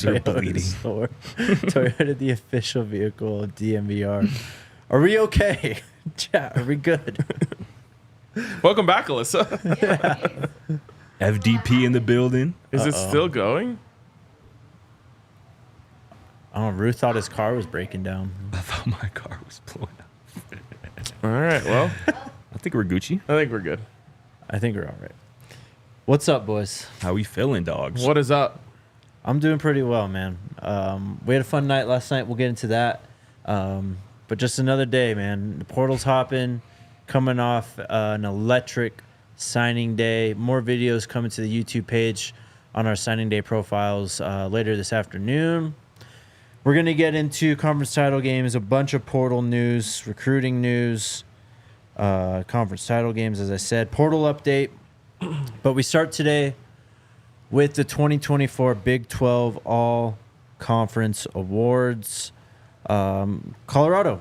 Toyota store. Toyota, the official vehicle of DNVR. Are we okay? Chat, are we good? Welcome back, Alyssa. FDP in the building. Is it still going? Oh, Ruth thought his car was breaking down. I thought my car was blowing up. All right, well, I think we're Gucci. I think we're good. I think we're all right. What's up, boys? How we feeling, dogs? What is up? I'm doing pretty well, man. We had a fun night last night. We'll get into that. But just another day, man. The portal's hopping, coming off an electric signing day. More videos coming to the YouTube page on our signing day profiles later this afternoon. We're going to get into conference title games, a bunch of portal news, recruiting news, conference title games, as I said, portal update. But we start today with the 2024 Big 12 All-Conference Awards. Colorado,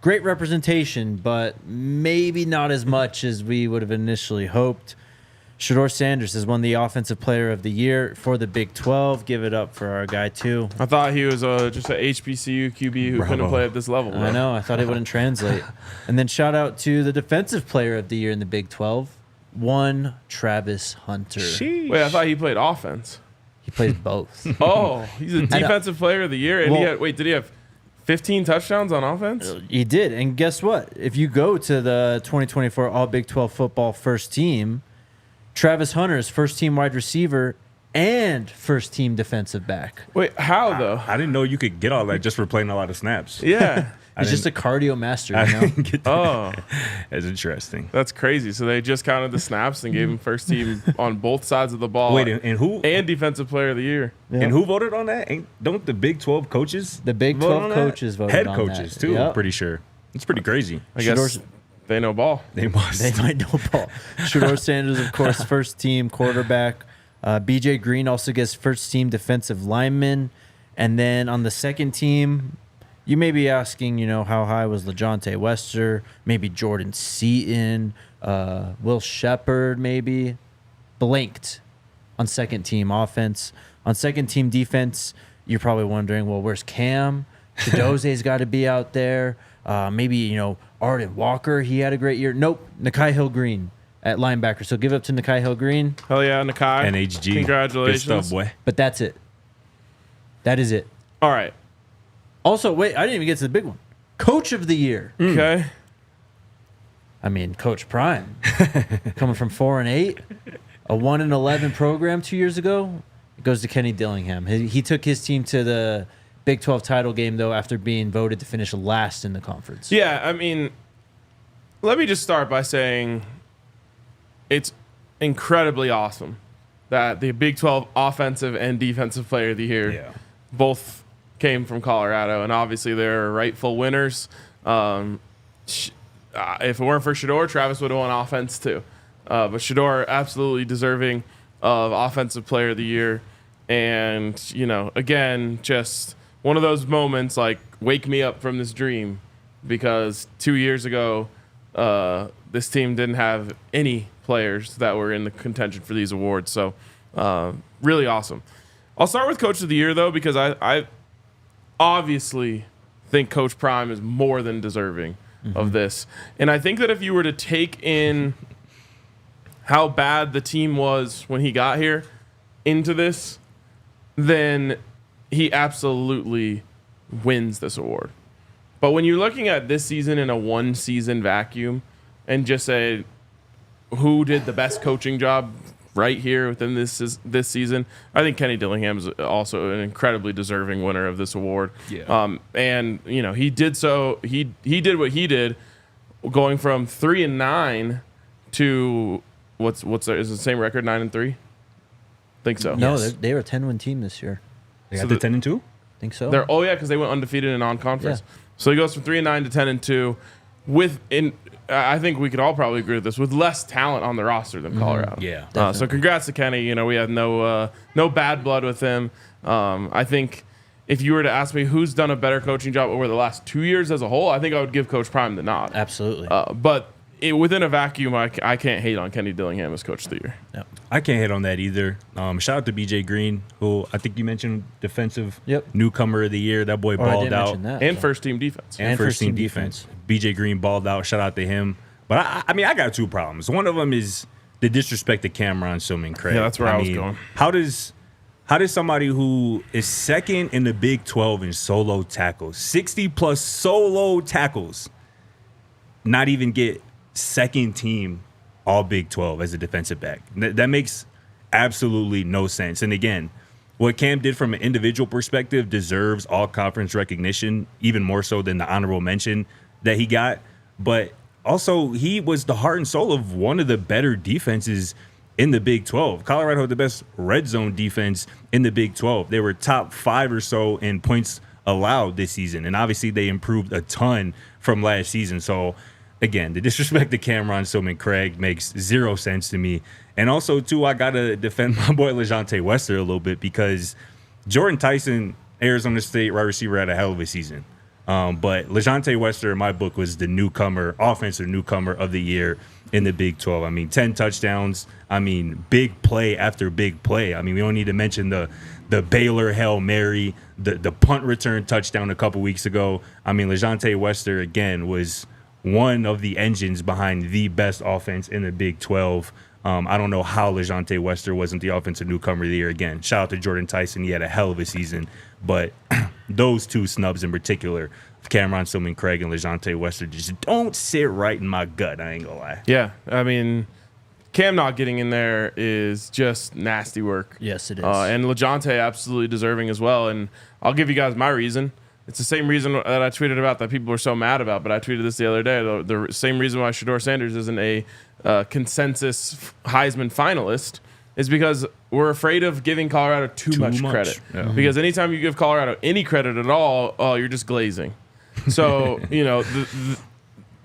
great representation, but maybe not as much as we would have initially hoped. Shedeur Sanders has won the Offensive Player of the Year for the Big 12. Give it up for our guy, too. I thought he was just an HBCU QB who couldn't play at this level. Bro. I know. I thought it wouldn't translate. And then shout out to the Defensive Player of the Year in the Big 12, Travis Hunter. Sheesh. Wait, I thought he played offense. He plays both. Oh, he's a Defensive Player of the Year. And did he have 15 touchdowns on offense? He did. And guess what? If you go to the 2024 All Big 12 Football First Team, Travis Hunter is first-team wide receiver and first-team defensive back. Wait, how, though? I didn't know you could get all that just for playing a lot of snaps. Yeah. He's just a cardio master, you know? Get that. Oh, That's interesting. that's crazy. So they just counted the snaps and gave him first team on both sides of the ball. Wait, and who And Defensive Player of the Year. Yeah. and who voted on that? Don't the Big 12 coaches? The Big vote 12 on that? coaches voted Head on coaches that. too. Yep. I'm pretty sure. It's pretty crazy. I guess they know ball. They must. They might know Paul. Shedeur Sanders, of course, first-team quarterback. BJ Green also gets first-team defensive lineman. And then on the second team, you may be asking, how high was LaJohntay Wester? Maybe Jordan Seaton, Will Shepard, maybe. Blanked on second-team offense. On second-team defense, you're probably wondering, well, where's Cam? Chidoze's got to be out there. Maybe, Arden Walker, he had a great year. Nope, Nakai Hill-Green at linebacker. So give up to Nakai Hill-Green. Hell yeah, Nakai. NHG. Congratulations. Good stuff, boy. But that's it. That is it. All right. Also, wait, I didn't even get to the big one. Coach of the Year. Okay. I mean, Coach Prime. Coming from 4-8, a 1-11 program 2 years ago. It goes to Kenny Dillingham. He took his team to the Big 12 title game, though, after being voted to finish last in the conference. Yeah, I mean, let me just start by saying it's incredibly awesome that the Big 12 Offensive and Defensive Player of the Year both came from Colorado, and obviously they're rightful winners. If it weren't for Shedeur, Travis would have won offense too. But Shedeur absolutely deserving of Offensive Player of the Year. And, again, just one of those moments like, wake me up from this dream, because 2 years ago, this team didn't have any players that were in the contention for these awards. So really awesome. I'll start with Coach of the Year, though, because I obviously think Coach Prime is more than deserving of this. And I think that if you were to take in how bad the team was when he got here into this, then he absolutely wins this award. But when you're looking at this season in a one-season vacuum and just say who did the best coaching job right here within this season, I think Kenny Dillingham is also an incredibly deserving winner of this award. Yeah. And he did so. He did what he did, going from 3-9 to what's is it the same record, 9-3? Think so. No, they were a 10-win team this year. They got the 10-2? Think so. Because they went undefeated in non-conference. Yeah. So he goes from 3-9 to 10-2 I think we could all probably agree with this, with less talent on the roster than Colorado. Yeah. So congrats to Kenny. We had no bad blood with him. I think if you were to ask me who's done a better coaching job over the last 2 years as a whole, I think I would give Coach Prime the nod. Absolutely. But within a vacuum, I can't hate on Kenny Dillingham as coach of the year. Yep. I can't hit on that either. Shout out to BJ Green, who I think you mentioned defensive newcomer of the year. That boy balled out. And first team defense. And first team defense. BJ Green balled out. Shout out to him. But I got two problems. One of them is the disrespect to Cameron Silmon-Craig. Yeah, that's where I was going. How does somebody who is second in the Big 12 in solo tackles, 60+ solo tackles, not even get second team all Big 12 as a defensive back? That makes absolutely no sense. And again, what Cam did from an individual perspective deserves all conference recognition, even more so than the honorable mention that he got. But also, he was the heart and soul of one of the better defenses in the Big 12. Colorado had the best red zone defense in the Big 12. They were top 5 or so in points allowed this season. And obviously, they improved a ton from last season. So, again, the disrespect to Cameron Silmon-Craig makes zero sense to me. And also, too, I got to defend my boy LeJontay Wester a little bit because Jordan Tyson, Arizona State wide receiver, had a hell of a season. But LeJontay Wester, in my book, was the offensive newcomer of the year in the Big 12. I mean, 10 touchdowns. I mean, big play after big play. I mean, we don't need to mention the Baylor Hail Mary, the punt return touchdown a couple weeks ago. I mean, LeJontay Wester, again, was one of the engines behind the best offense in the Big 12. I don't know how LeJontay Wester wasn't the offensive newcomer of the year. Again, shout out to Jordan Tyson. He had a hell of a season. But those two snubs in particular, Cameron Silmon-Craig and LeJontay Wester, just don't sit right in my gut. I ain't gonna lie. Yeah, I mean, Cam not getting in there is just nasty work. Yes, it is. And LeJontay absolutely deserving as well. And I'll give you guys my reason. It's the same reason that I tweeted about that people were so mad about, but I tweeted this the other day. The same reason why Shedeur Sanders isn't a consensus Heisman finalist is because we're afraid of giving Colorado too much credit. Yeah. Because anytime you give Colorado any credit at all, you're just glazing. So,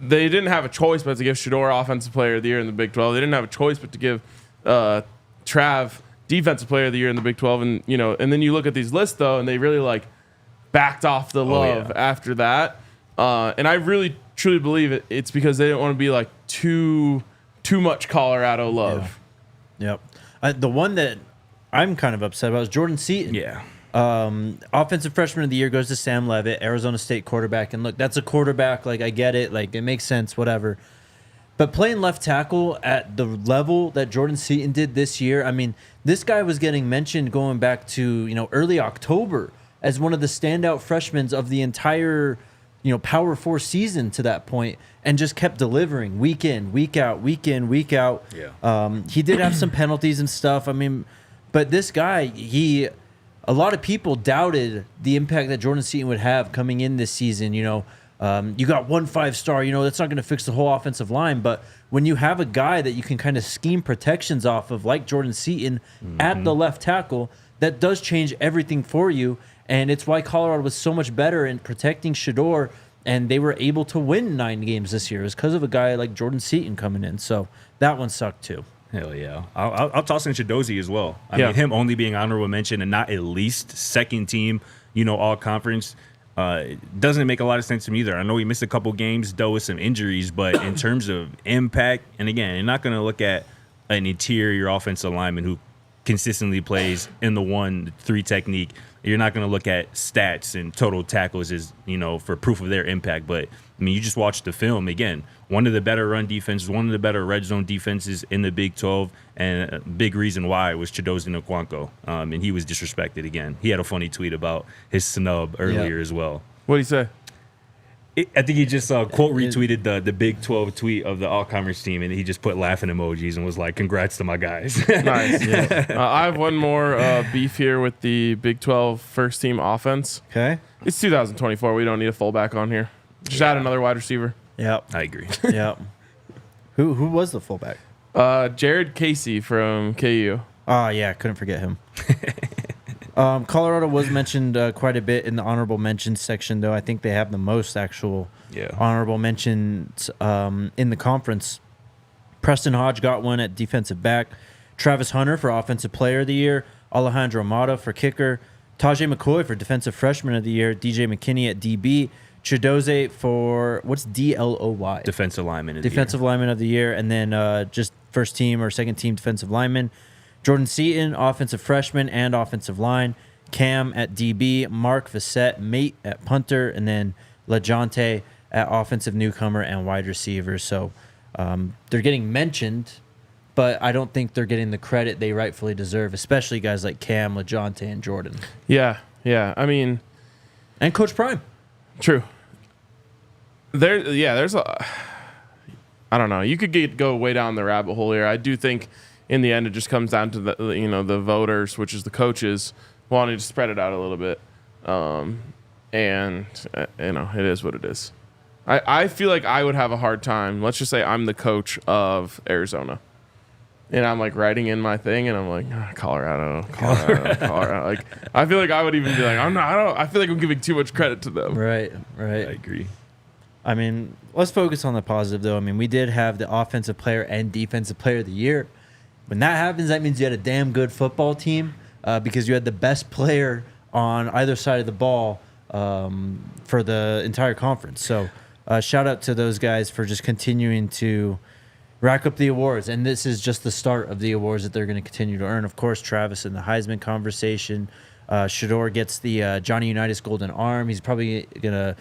they didn't have a choice but to give Shedeur Offensive Player of the Year in the Big 12. They didn't have a choice but to give Trav Defensive Player of the Year in the Big 12. And, and then you look at these lists, though, and they really, backed off the love after that. And I really, truly believe it's because they didn't want to be, too much Colorado love. Yeah. Yep. The one that I'm kind of upset about is Jordan Seaton. Yeah. Offensive Freshman of the Year goes to Sam Leavitt, Arizona State quarterback. And look, that's a quarterback. I get it. It makes sense, whatever. But playing left tackle at the level that Jordan Seaton did this year, I mean, this guy was getting mentioned going back to, early October as one of the standout freshmen of the entire, Power 4 season to that point, and just kept delivering week in, week out, week in, week out. Yeah. He did have some penalties and stuff. I mean, but this guy, a lot of people doubted the impact that Jordan Seaton would have coming in this season. You got 1 5-star, that's not going to fix the whole offensive line. But when you have a guy that you can kind of scheme protections off of, like Jordan Seaton at the left tackle, that does change everything for you. And it's why Colorado was so much better in protecting Shedeur, and they were able to win 9 games this year. It's because of a guy like Jordan Seaton coming in. So that one sucked too. Hell yeah. I'll toss in Shadozi as well. I mean, him only being honorable mention and not at least second team, all conference, doesn't make a lot of sense to me either. I know he missed a couple games, though, with some injuries, but in terms of impact, and again, you're not going to look at an interior offensive lineman who consistently plays in the 1-3 technique. You're not going to look at stats and total tackles as, for proof of their impact. But, I mean, you just watch the film. Again, one of the better run defenses, one of the better red zone defenses in the Big 12. And a big reason why was Chidozie Nwankwo. And he was disrespected again. He had a funny tweet about his snub earlier as well. What did he say? I think he just quote retweeted the Big 12 tweet of the all-commerce team, and he just put laughing emojis and was like, "Congrats to my guys." Nice. Yeah. I have one more beef here with the Big 12 first team offense. Okay. It's 2024. We don't need a fullback on here. Just add another wide receiver. Yep. I agree. Yep. Who was the fullback? Jared Casey from KU. Oh, yeah. Couldn't forget him. Colorado was mentioned quite a bit in the honorable mentions section, though. I think they have the most actual honorable mentions in the conference. Preston Hodge got one at defensive back. Travis Hunter for Offensive Player of the Year. Alejandro Mata for kicker. Tajay McCoy for Defensive Freshman of the Year. DJ McKinney at DB. Chidoze for what's DLOY? Defensive lineman of Defensive lineman of the year, and then just first team or second team defensive lineman. Jordan Seaton, offensive freshman and offensive line. Cam at DB, Mark Vassett, mate at punter, and then LaJonte at offensive newcomer and wide receiver. So they're getting mentioned, but I don't think they're getting the credit they rightfully deserve, especially guys like Cam, LaJonte, and Jordan. Yeah. I mean, and Coach Prime. True. There's a. I don't know. You could go way down the rabbit hole here. I do think in the end it just comes down to the voters, which is the coaches, wanting to spread it out a little bit, and it is what it is. I feel like I would have a hard time. Let's just say I'm the coach of Arizona, and I'm like writing in my thing, and I'm like Colorado. Like I feel like I would even be like I feel like I'm giving too much credit to them. Right. I agree. I mean, let's focus on the positive, though. I mean, we did have the offensive player and defensive player of the year. When that happens, that means you had a damn good football team because you had the best player on either side of the ball for the entire conference. So shout out to those guys for just continuing to rack up the awards. And this is just the start of the awards that they're going to continue to earn. Of course, Travis in the Heisman conversation. Shedeur gets the Johnny Unitas Golden Arm. He's probably gonna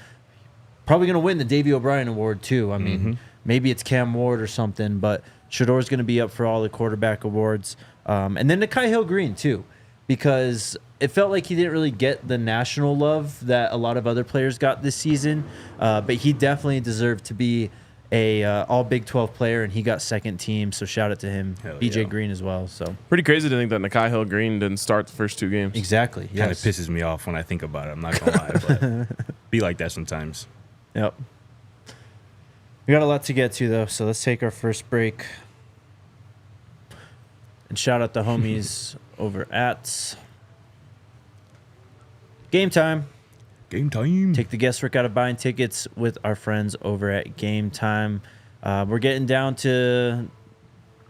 win the Davey O'Brien Award too. I mean, maybe it's Cam Ward or something, but Shedeur's going to be up for all the quarterback awards. And then Nikai Hill-Green too, because it felt like he didn't really get the national love that a lot of other players got this season, but he definitely deserved to be a all Big 12 player, and he got second team, so shout out to him. BJ Green as well. So pretty crazy to think that Nikai Hill-Green didn't start the first two games. Exactly. Kind of pisses me off when I think about it. I'm not gonna lie, but be like that sometimes. Yep. We got a lot to get to, though, so let's take our first break. And shout out the homies over at Game Time. Game Time. Take the guesswork out of buying tickets with our friends over at Game Time. We're getting down to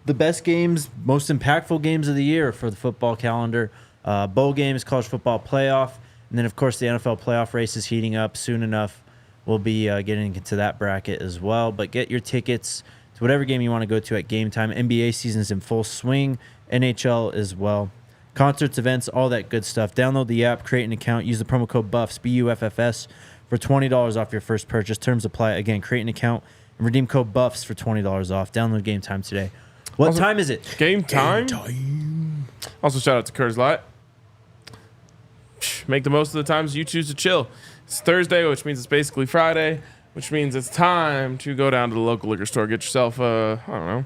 the best games, most impactful games of the year for the football calendar. Bowl games, college football playoff, and then, of course, the NFL playoff race is heating up soon enough. We'll be getting into that bracket as well. But get your tickets to whatever game you want to go to at Game Time. NBA season's in full swing. NHL as well. Concerts, events, all that good stuff. Download the app, create an account, use the promo code BUFFS, BUFFS, for $20 off your first purchase. Terms apply. Again, create an account and redeem code BUFFS for $20 off. Download Game Time today. What time is it? Game time? Also, shout out to Coors Light. Make the most of the times you choose to chill. It's Thursday, which means it's basically Friday, which means it's time to go down to the local liquor store, get yourself a,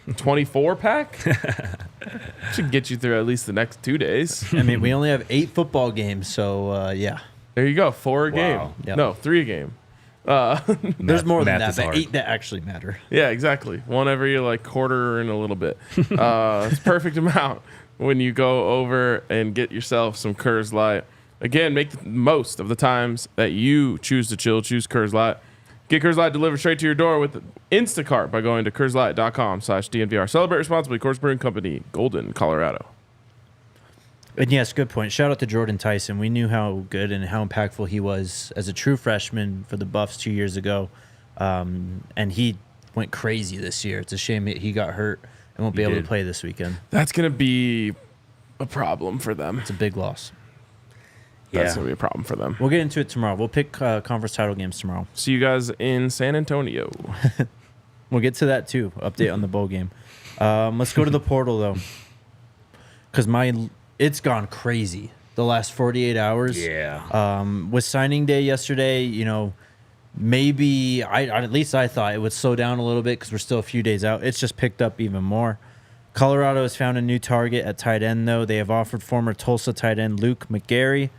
24-pack? Should get you through at least the next 2 days. I mean, we only have 8 football games, so yeah. There you go, 4 a game. Yep. No, 3 a game. There's more than math that, but hard. 8 that actually matter. Yeah, exactly. One every quarter and a little bit. It's perfect amount when you go over and get yourself some Coors Light. Again, make the most of the times that you choose to chill. Choose Coors Light. Get Coors Light delivered straight to your door with Instacart by going to CoorsLight.com/DNVR. Celebrate responsibly. Coors Brewing Company, Golden, Colorado. And yes, good point. Shout out to Jordan Tyson. We knew how good and how impactful he was as a true freshman for the Buffs 2 years ago. And he went crazy this year. It's a shame he got hurt and won't be able to play this weekend. That's going to be a problem for them. It's a big loss. That's going to be a problem for them. We'll get into it tomorrow. We'll pick conference title games tomorrow. See you guys in San Antonio. We'll get to that too. Update on the bowl game. Let's go to the portal though, because it's gone crazy the last 48 hours. Yeah. With signing day yesterday, maybe at least I thought it would slow down a little bit because we're still a few days out. It's just picked up even more. Colorado has found a new target at tight end though. They have offered former Tulsa tight end Luke McGarry.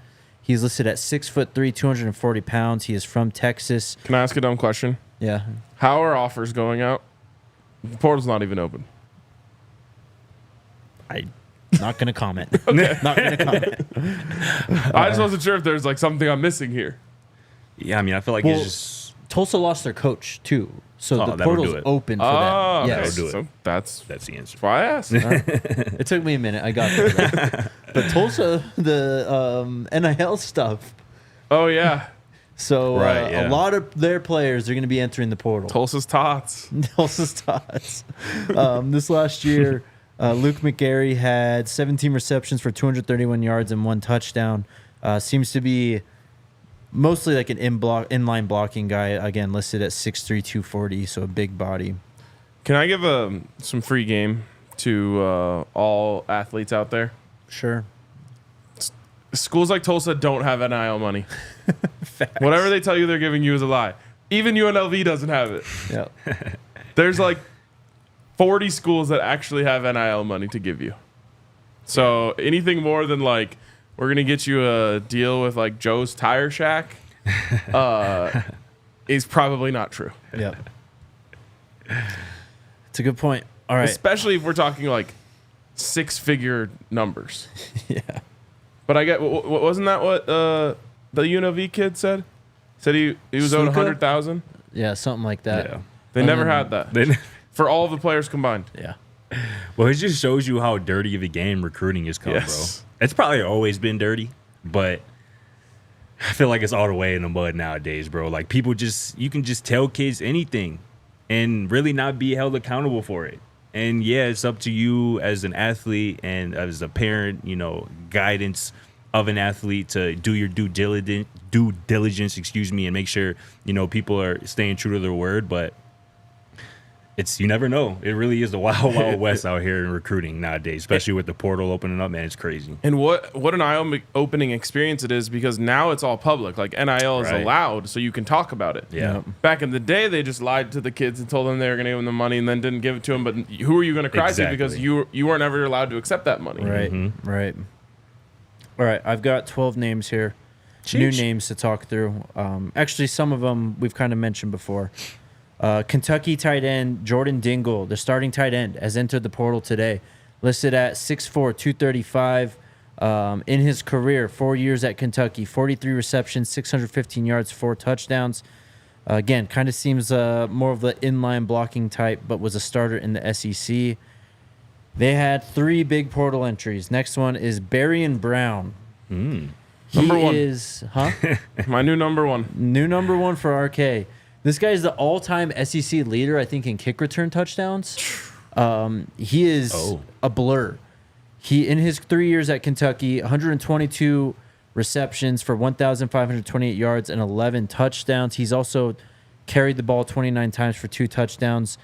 He's listed at 6'3", 240 pounds. He is from Texas. Can I ask a dumb question? Yeah. How are offers going out? The portal's not even open. I'm not going to comment. Not going to comment. I just wasn't sure if there's something I'm missing here. Yeah, I mean, I feel like it's just... Tulsa lost their coach, too. So the that'll portal's do it. open for them. Yes. Yes. That'll do it. So that's That's the answer. why I asked. It took me a minute. I got there. But Tulsa, the NIL stuff. Oh, yeah. So Right, a lot of their players are going to be entering the portal. Tulsa's Tots. Tulsa's Tots. This last year, Luke McGarry had 17 receptions for 231 yards and 1 touchdown. Seems to be mostly like an inline blocking guy. Again, listed at 6'3", 240, so a big body. Can I give some free game to all athletes out there? Sure. Schools like Tulsa don't have NIL money. Whatever they tell you they're giving you is a lie. Even UNLV doesn't have it. Yeah. There's like 40 schools that actually have NIL money to give you. So anything more than like, we're going to get you a deal with like Joe's Tire Shack is probably not true. Yeah. It's a good point. All right. Especially if we're talking like 6-figure numbers. Yeah. But I get, wasn't that what the UNLV kid said? Said he was owed 100,000. Yeah, something like that. Yeah. They never had that for all of the players combined. Yeah. Well, it just shows you how dirty of a game recruiting is called, Yes. bro. It's probably always been dirty, but I feel like it's all the way in the mud nowadays, bro. Like people you can just tell kids anything and really not be held accountable for it. And yeah, it's up to you as an athlete and as a parent, guidance of an athlete to do your due diligence, and make sure, people are staying true to their word. But you never know. It really is the wild, wild west out here in recruiting nowadays, especially with the portal opening up, man. It's crazy. And what an eye-opening experience it is, because now it's all public. Like NIL is allowed, so you can talk about it. Yeah. Back in the day, they just lied to the kids and told them they were going to give them the money and then didn't give it to them. But who are you going to cry to, because you weren't ever allowed to accept that money? Right. Mm-hmm. Right. All right. I've got 12 names here. Sheesh. New names to talk through. Actually, some of them we've kind of mentioned before. Kentucky tight end Jordan Dingle, the starting tight end, has entered the portal today. Listed at 6'4", 235. In his career, 4 years at Kentucky, 43 receptions, 615 yards, 4 touchdowns. Again, kind of seems more of the inline blocking type, but was a starter in the SEC. They had 3 big portal entries. Next one is Berrien Brown. Number one. My new number one. New number 1 for RK. This guy is the all-time SEC leader, I think, in kick return touchdowns. He is a blur. In his 3 years at Kentucky, 122 receptions for 1,528 yards and 11 touchdowns. He's also carried the ball 29 times for 2 touchdowns.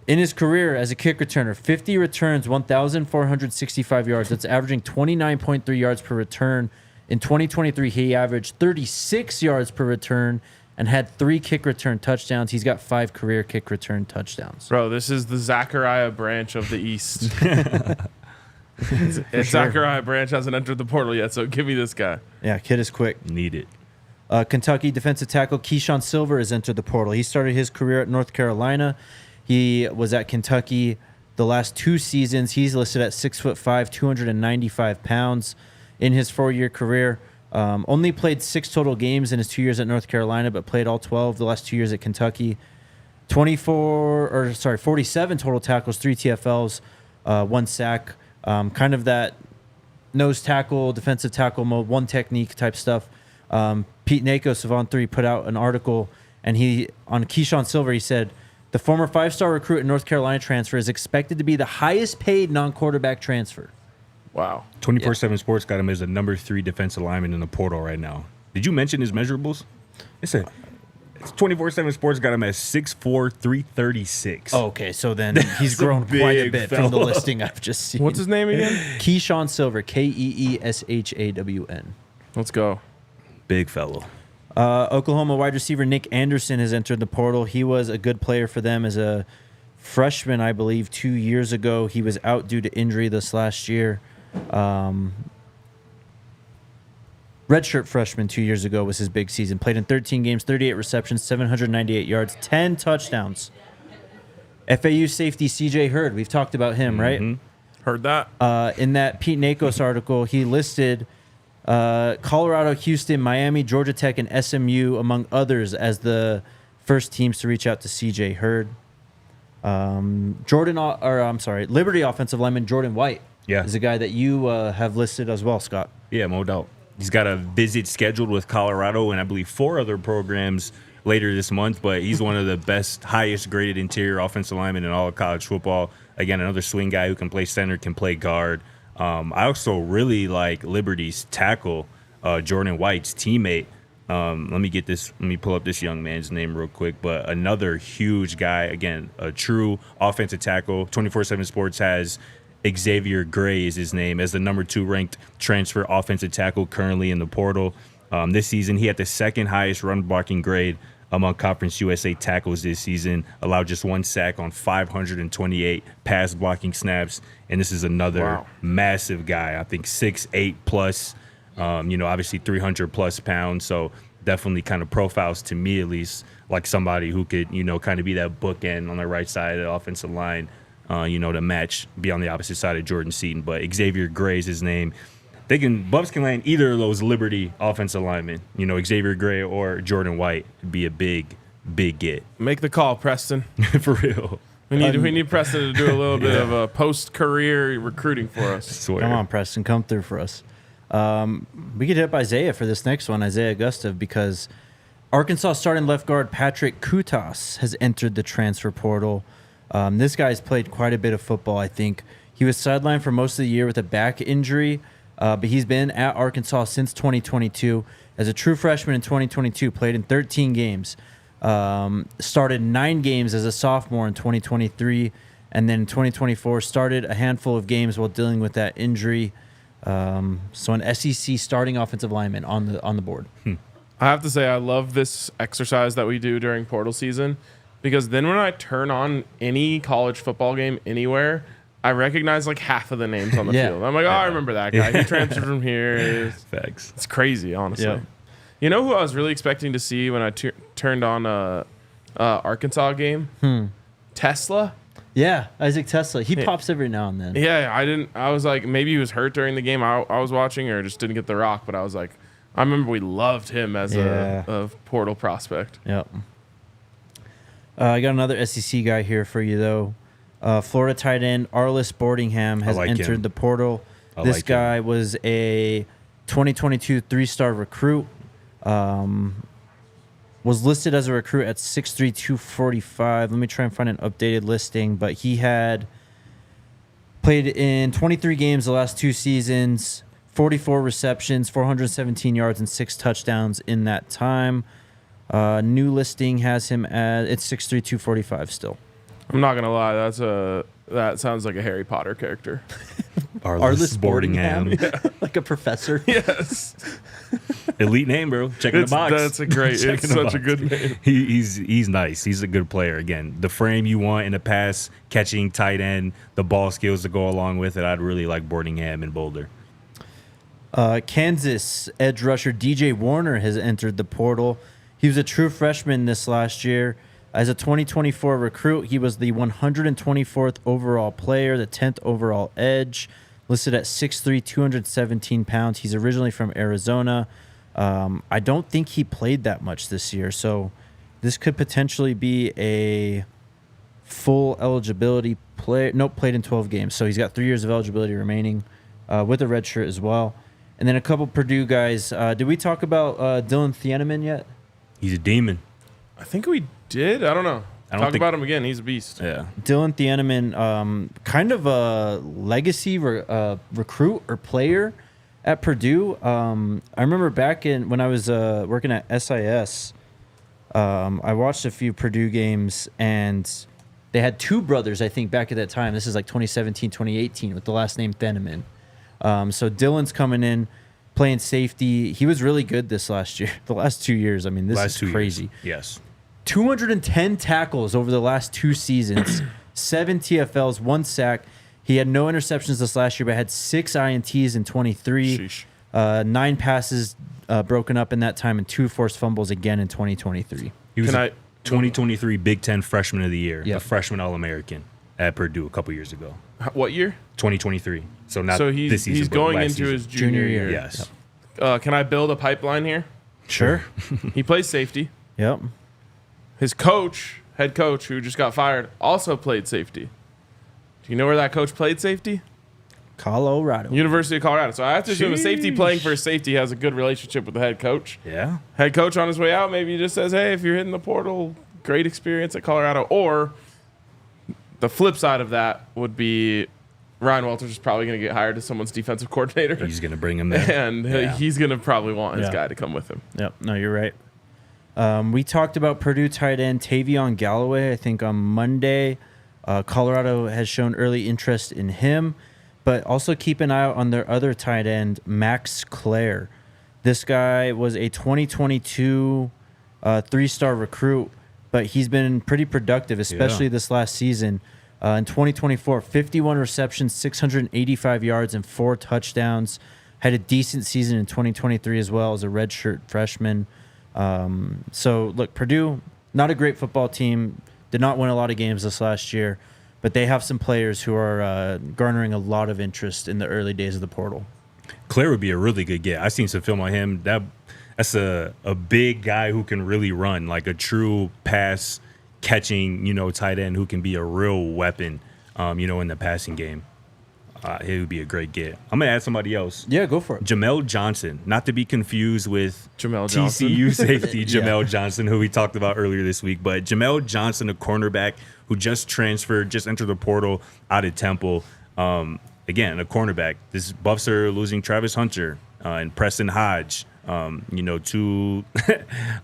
In his career as a kick returner, 50 returns, 1,465 yards. That's averaging 29.3 yards per return. In 2023, he averaged 36 yards per return and had 3 kick return touchdowns. He's got 5 career kick return touchdowns. Bro, this is the Zachariah branch of the East. Zachariah Branch hasn't entered the portal yet, so give me this guy. Yeah, kid is quick. Need it. Kentucky defensive tackle Keyshawn Silver has entered the portal. He started his career at North Carolina. He was at Kentucky the last 2 seasons. He's listed at 6'5", 295 pounds. In his 4-year career, only played 6 total games in his 2 years at North Carolina, but played all 12 the last 2 years at Kentucky. 47 total tackles, 3 TFLs, 1 sack. Kind of that nose tackle, defensive tackle mode, 1 technique type stuff. Pete Nakos of On3 put out an article, and on Keyshawn Silver, he said, the former 5-star recruit in North Carolina transfer is expected to be the highest paid non-quarterback transfer. Wow. 24/7 Sports got him as a number 3 defensive lineman in the portal right now. Did you mention his measurables? It's 24/7 Sports got him at 6'4", 336. Oh, okay, so then he's grown quite a bit from the listing I've just seen. What's his name again? Keyshawn Silver, Keeshawn. Let's go. Big fellow. Oklahoma wide receiver Nick Anderson has entered the portal. He was a good player for them as a freshman, I believe, 2 years ago. He was out due to injury this last year. Redshirt freshman 2 years ago was his big season. Played in 13 games, 38 receptions, 798 yards, 10 touchdowns. FAU safety CJ Hurd. We've talked about him, right? Heard that. In that Pete Nakos article, he listed Colorado, Houston, Miami, Georgia Tech, and SMU, among others, as the first teams to reach out to CJ Hurd. Liberty offensive lineman Jordan White is a guy that you have listed as well, Scott. Yeah, no doubt. He's got a visit scheduled with Colorado and I believe 4 other programs later this month, but he's one of the best, highest graded interior offensive linemen in all of college football. Again, another swing guy who can play center, can play guard. I also really like Liberty's tackle, Jordan White's teammate. Let me pull up this young man's name real quick. But another huge guy, again, a true offensive tackle. 24/7 Sports has Xavier Gray is his name as the number 2 ranked transfer offensive tackle currently in the portal. This season, he had the 2nd highest run blocking grade among Conference USA tackles this season, allowed just 1 sack on 528 pass blocking snaps. And this is another massive guy. I think 6'8" plus, obviously 300 plus pounds. So definitely kind of profiles to me, at least, like somebody who could, kind of be that bookend on the right side of the offensive line, to match, be on the opposite side of Jordan Seaton. But Xavier Gray is his name. Buffs can land either of those Liberty offensive linemen, Xavier Gray or Jordan White, be a big get. Make the call, Preston. For real. We need Preston to do a little bit of a post-career recruiting for us. Come on, Preston, come through for us. We could hit up Isaiah for this next one, Isaiah Gustave, because Arkansas starting left guard Patrick Kutas has entered the transfer portal. This guy's played quite a bit of football, I think. He was sidelined for most of the year with a back injury, but he's been at Arkansas since 2022. As a true freshman in 2022, played in 13 games. Started 9 games as a sophomore in 2023, and then in 2024 started a handful of games while dealing with that injury. So an SEC starting offensive lineman on the board. I have to say I love this exercise that we do during portal season, because then when I turn on any college football game anywhere, I recognize like half of the names on the field. I'm like, I remember that guy. He transferred from here. Facts. It's crazy, honestly. Yep. You know who I was really expecting to see when I turned on a Arkansas game? Tesla. Yeah, Isaac Tesla. He pops every now and then. Yeah, I was like, maybe he was hurt during the game I was watching or just didn't get the rock, but I was like, I remember we loved him as a portal prospect. Yep. I got another SEC guy here for you, though. Florida tight end Arliss Boardingham has entered the portal. This guy was a 2022 3-star recruit. Was listed as a recruit at 6'3", 245. Let me try and find an updated listing. But he had played in 23 games the last 2 seasons, 44 receptions, 417 yards, and 6 touchdowns in that time. New listing has him at it's 6'3", 245 still. I'm not gonna lie, that sounds like a Harry Potter character. Arliss Boardingham. Like a professor. Yes. Elite name, bro. Check in the box. That's a great. It's such a good name. He's nice. He's a good player. Again, the frame you want in a pass catching tight end, the ball skills to go along with it. I'd really like Boardingham in Boulder. Kansas edge rusher DJ Warner has entered the portal. He was a true freshman this last year. As a 2024 recruit, he was the 124th overall player, the 10th overall edge, listed at 6'3", 217 pounds. He's originally from Arizona. I don't think he played that much this year, so this could potentially be a full eligibility player. Nope, played in 12 games, so he's got 3 years of eligibility remaining with a red shirt as well. And then a couple Purdue guys. Did we talk about Dylan Thieneman yet? He's a demon. I think we did. I don't know. Talk about him again. He's a beast. Yeah. Dylan Thieneman, kind of a legacy recruit or player at Purdue. I remember back when I was working at SIS, I watched a few Purdue games, and they had 2 brothers, I think, back at that time. This is like 2017, 2018, with the last name Thieneman. So Dylan's coming in, playing safety. He was really good this last year. The last 2 years, I mean, this is crazy. Yes. 210 tackles over the last 2 seasons, 7 TFLs, 1 sack. He had no interceptions this last year, but had 6 INTs in 23, 9 passes broken up in that time, and 2 forced fumbles again in 2023. He was 2023 Big Ten Freshman of the Year, a freshman All-American at Purdue a couple years ago. What year? 2023. So this season. He's going into his junior year. Yes. Can I build a pipeline here? Sure. He plays safety. Yep. His head coach, who just got fired, also played safety. Do you know where that coach played safety? Colorado. University of Colorado. So I have to assume a safety playing for a safety has a good relationship with the head coach. Yeah. Head coach on his way out maybe just says, hey, if you're hitting the portal, great experience at Colorado. Or the flip side of that would be Ryan Walters is probably going to get hired as someone's defensive coordinator. He's going to bring him there. And he's going to probably want his guy to come with him. Yep. No, you're right. We talked about Purdue tight end Tavion Galloway, I think, on Monday. Colorado has shown early interest in him. But also keep an eye out on their other tight end, Max Clare. This guy was a 2022 three-star recruit, but he's been pretty productive, especially this last season. In 2024, 51 receptions, 685 yards, and 4 touchdowns. Had a decent season in 2023 as well as a redshirt freshman. So, look, Purdue, not a great football team. Did not win a lot of games this last year. But they have some players who are garnering a lot of interest in the early days of the portal. Claire would be a really good get. I've seen some film on him. That's a big guy who can really run, like a true pass catching, tight end who can be a real weapon, in the passing game. He would be a great get. I'm going to add somebody else. Yeah, go for it. Jamel Johnson, not to be confused with Jamel Johnson. TCU safety Jamel Johnson, who we talked about earlier this week. But Jamel Johnson, a cornerback who just transferred, just entered the portal out of Temple. Again, a cornerback. This Buffs are losing Travis Hunter and Preston Hodge, two,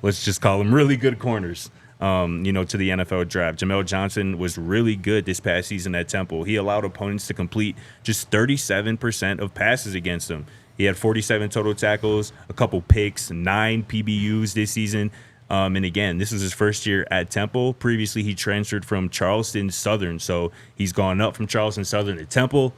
let's just call them really good corners. To the NFL draft. Jamel Johnson was really good this past season at Temple. He allowed opponents to complete just 37% of passes against him. He had 47 total tackles, a couple picks, 9 PBUs this season. And again, this is his first year at Temple. Previously, he transferred from Charleston Southern. So he's gone up from Charleston Southern to Temple,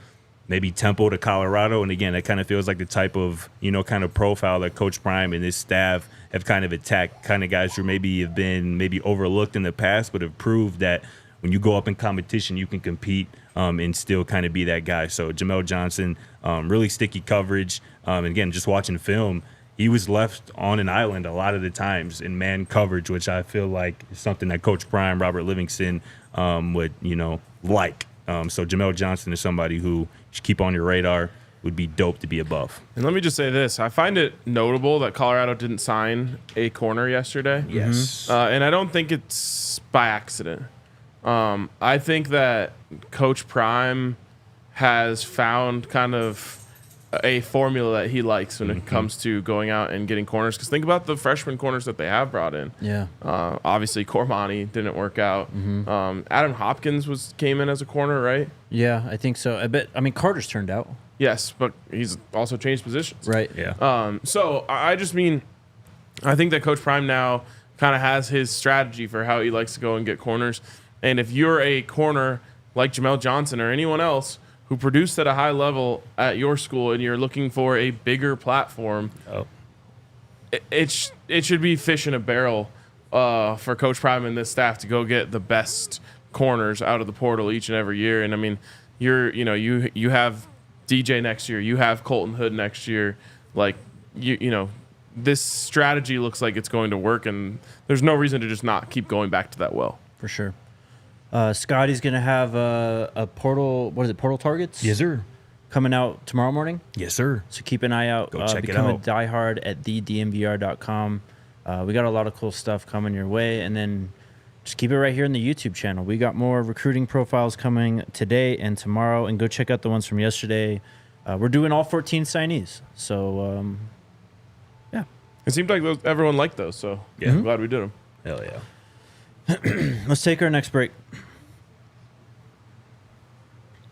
maybe Temple to Colorado. And again, that kind of feels like the type of, kind of profile that Coach Prime and his staff have kind of attacked, kind of guys who maybe have been overlooked in the past, but have proved that when you go up in competition, you can compete and still kind of be that guy. So Jamel Johnson, really sticky coverage. And again, just watching film, he was left on an island a lot of the times in man coverage, which I feel like is something that Coach Prime, Robert Livingston, would, like. So Jamel Johnson is somebody who you should keep on your radar. Would be dope to be above. And let me just say this. I find it notable that Colorado didn't sign a corner yesterday. Yes. And I don't think it's by accident. I think that Coach Prime has found kind of a formula that he likes when it comes to going out and getting corners. Because think about the freshman corners that they have brought in. Yeah. Obviously, Cormani didn't work out. Adam Hopkins came in as a corner, right? Yeah, I think so. Carter's turned out. Yes, but he's also changed positions. Right. Yeah. So I just mean, I think that Coach Prime now kind of has his strategy for how he likes to go and get corners. And if you're a corner like Jamel Johnson or anyone else who produced at a high level at your school and you're looking for a bigger platform, it should be fish in a barrel for Coach Prime and this staff to go get the best corners out of the portal each and every year. And I mean, you have DJ next year, you have Colton Hood next year. Like, this strategy looks like it's going to work, and there's no reason to just not keep going back to that well. For sure. Scotty's going to have a portal, Portal Targets? Yes, sir. Coming out tomorrow morning? Yes, sir. So keep an eye out. Go check it become out. a diehard at thednvr.com. We got a lot of cool stuff coming your way, and then just keep it right here in the YouTube channel. We got more recruiting profiles coming today and tomorrow, and go check out the ones from yesterday. We're doing all 14 signees. So, yeah. It seemed like everyone liked those, so I'm glad we did them. Hell yeah. Let's take our next break.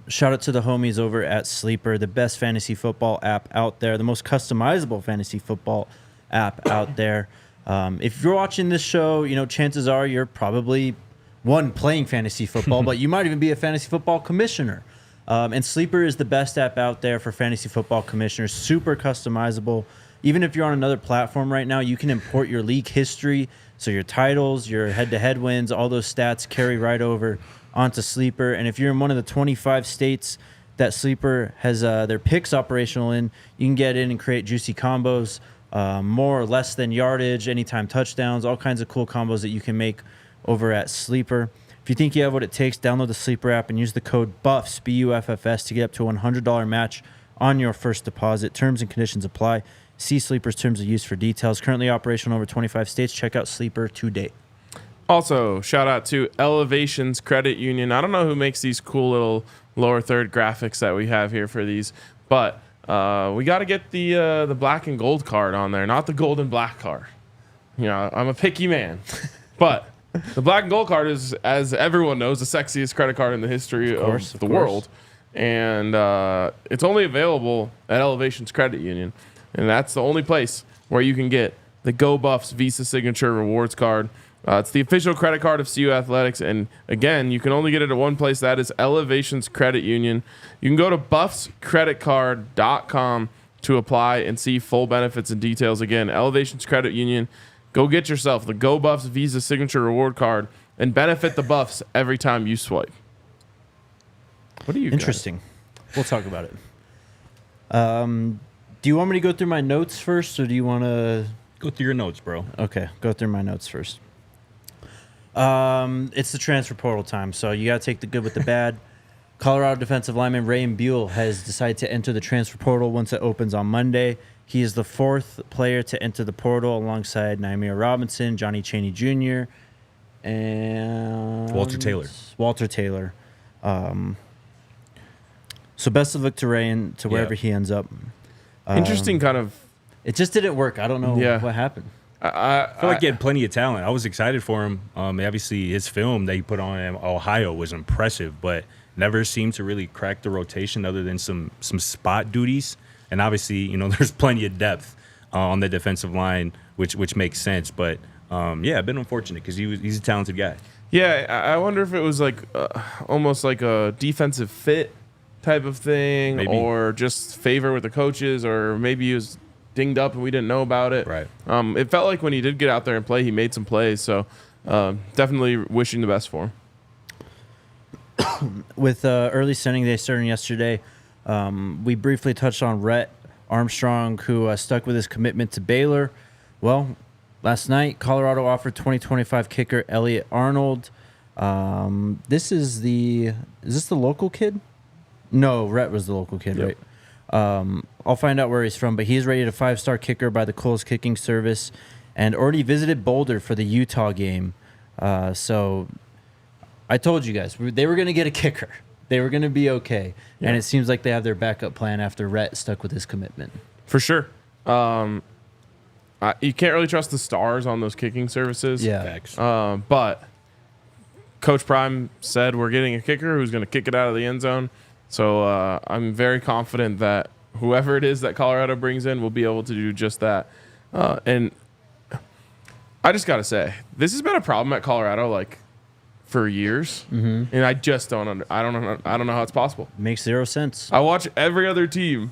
Shout out to the homies over at Sleeper, the best fantasy football app out there, the most customizable fantasy football app out there. If you're watching this show, chances are you're probably playing fantasy football, but you might even be a fantasy football commissioner. And Sleeper is the best app out there for fantasy football commissioners. Super customizable. Even if you're on another platform right now, you can import your league history. So your titles, your head-to-head wins, all those stats carry right over onto Sleeper. And if you're in one of the 25 states that Sleeper has their picks operational in, you can get in and create juicy combos, more or less than yardage, anytime touchdowns, all kinds of cool combos that you can make over at Sleeper. If If you think you have what it takes, download the Sleeper app and use the code BUFFS, BUFFS, to get up to a $100 match on your first deposit. Terms and conditions apply. See Sleeper's terms of use for details. Currently operational in over 25 states. Check out Sleeper today. Also, shout out to Elevations Credit Union. I don't know who makes these cool little lower third graphics that we have here for these, but we got to get the black and gold card on there, not the gold and black card. You know, I'm a picky man, but the black and gold card is, as everyone knows, the sexiest credit card in the history of the world, and it's only available at Elevations Credit Union, and that's the only place where you can get the Go Buffs Visa Signature Rewards Card. It's the official credit card of CU Athletics, and again, you can only get it at one place. That is Elevations Credit Union. You can go to buffscreditcard.com to apply and see full benefits and details. Again, Elevations Credit Union. Go get yourself the Go Buffs Visa Signature Reward Card and benefit the Buffs every time you swipe. What are you? Interesting. We'll talk about it. Do you want me to go through my notes first, or do you want to Go through your notes, bro. Okay, go through my notes first. It's the transfer portal time, so you got to take the good with the bad. Colorado defensive lineman Rayan Buell has decided to enter the transfer portal once it opens on Monday. He is the fourth player to enter the portal alongside Naimir Robinson, Johnny Chaney Jr., and Walter Taylor. So best of luck to Rayan, to wherever he ends up. Interesting kind of. It just didn't work. I don't know what happened. I feel like he had plenty of talent. I was excited for him. Obviously, his film that he put on in Ohio was impressive, but never seemed to really crack the rotation other than some spot duties. And obviously, you know, there's plenty of depth on the defensive line, which makes sense. But, a bit unfortunate because he's a talented guy. Yeah, I wonder if it was like almost like a defensive fit type of thing, maybe, or just favor with the coaches, or maybe he was dinged up and we didn't know about it. Right. It felt like when he did get out there and play, he made some plays. So definitely wishing the best for him. With early signing day starting yesterday, we briefly touched on Rhett Armstrong, who stuck with his commitment to Baylor. Well, last night, Colorado offered 2025 kicker Elliot Arnold. Is this the local kid? No, Rhett was the local kid, right? I'll find out where he's from, but he's rated a 5-star kicker by the Coles Kicking Service and already visited Boulder for the Utah game. So I told you guys, they were going to get a kicker. They were going to be okay. Yeah. And it seems like they have their backup plan after Rhett stuck with his commitment. For sure. You can't really trust the stars on those kicking services. Yeah. But Coach Prime said we're getting a kicker who's going to kick it out of the end zone. So I'm very confident that whoever it is that Colorado brings in will be able to do just that. And I just got to say, this has been a problem at Colorado like for years, and I just don't I don't know how it's possible. Makes zero sense. I watch every other team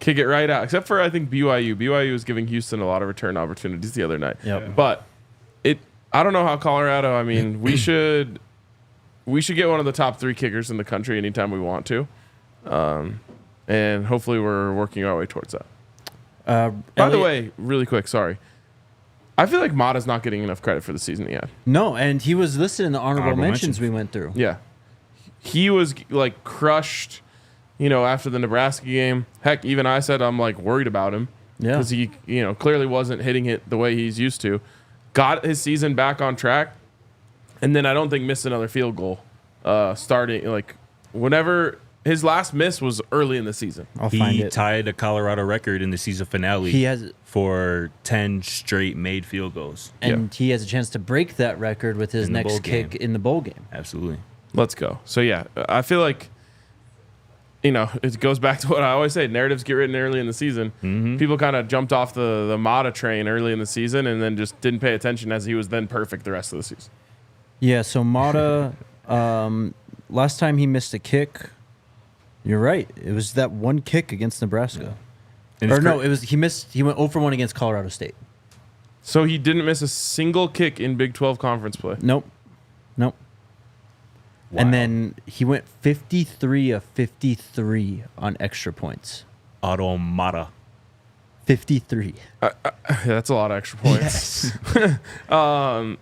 kick it right out, except for I think BYU. BYU was giving Houston a lot of return opportunities the other night. Yep. But I don't know how Colorado. I mean, we should get one of the top 3 kickers in the country anytime we want to. And hopefully we're working our way towards that. By the way, really quick, sorry. I feel like Mata's not getting enough credit for the season he had. No, and he was listed in the honorable mentions we went through. Yeah. He was like crushed, after the Nebraska game. Heck, even I said I'm like worried about him. Yeah. Because he, clearly wasn't hitting it the way he's used to. Got his season back on track. And then I don't think missed another field goal starting, like, whenever his last miss was early in the season. He tied a Colorado record in the season finale for 10 straight made field goals. And he has a chance to break that record with his next kick in the bowl game. Absolutely. Let's go. So, yeah, I feel like, it goes back to what I always say. Narratives get written early in the season. Mm-hmm. People kind of jumped off the Mata train early in the season and then just didn't pay attention as he was then perfect the rest of the season. Yeah, so Mata, last time he missed a kick, you're right. It was that one kick against Nebraska. Yeah. He went 0 for 1 against Colorado State. So he didn't miss a single kick in Big 12 conference play? Nope. Wow. And then he went 53 of 53 on extra points. Otto Mata. 53. That's a lot of extra points. Yes.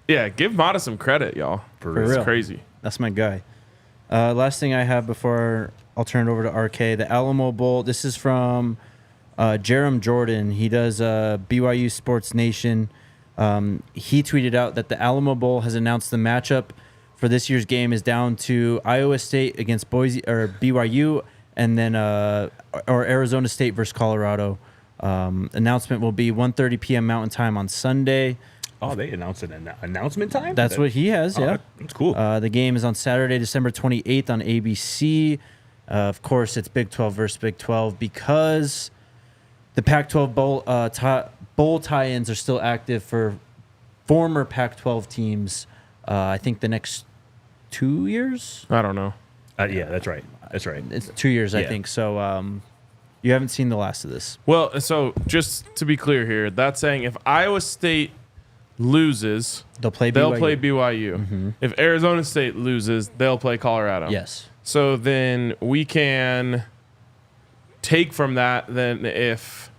Yeah, give Mata some credit, y'all. For It's real. crazy. That's my guy. Last thing I have before I'll turn it over to RK, the Alamo Bowl. This is from Jerem Jordan. He does BYU Sports Nation. He tweeted out that the Alamo Bowl has announced the matchup for this year's game is down to Iowa State against Boise or BYU, and then or Arizona State versus Colorado. Announcement will be 1:30 p.m. Mountain Time on Sunday. Oh, they announced an announcement time? That's what he has, yeah. That's cool. The game is on Saturday, December 28th on ABC. Of course, it's Big 12 versus Big 12 because the Pac-12 bowl tie-ins are still active for former Pac-12 teams. I think the next 2 years? I don't know. Yeah, that's right. That's right. It's 2 years, I Yeah. think. So you haven't seen the last of this. Well, so just to be clear here, that's saying if Iowa State loses, They'll play they'll BYU. play BYU. If Arizona State loses, they'll play Colorado. Yes. So then we can take from that then if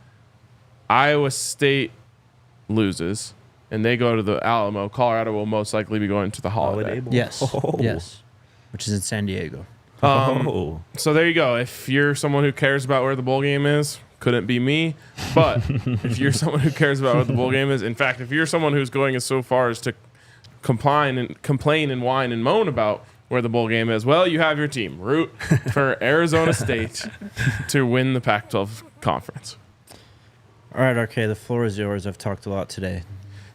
Iowa State loses and they go to the Alamo, Colorado will most likely be going to the Holiday. Bowl. Yes. Oh. Yes. Which is in San Diego. Oh. So there you go. If you're someone who cares about where the bowl game is, couldn't be me. But if you're someone who cares about what the bowl game is, in fact, if you're someone who's going as so far as to complain and whine and moan about where the bowl game is, well, you have your team. Root for Arizona State to win the Pac-12 conference. All right, RK, the floor is yours. I've talked a lot today.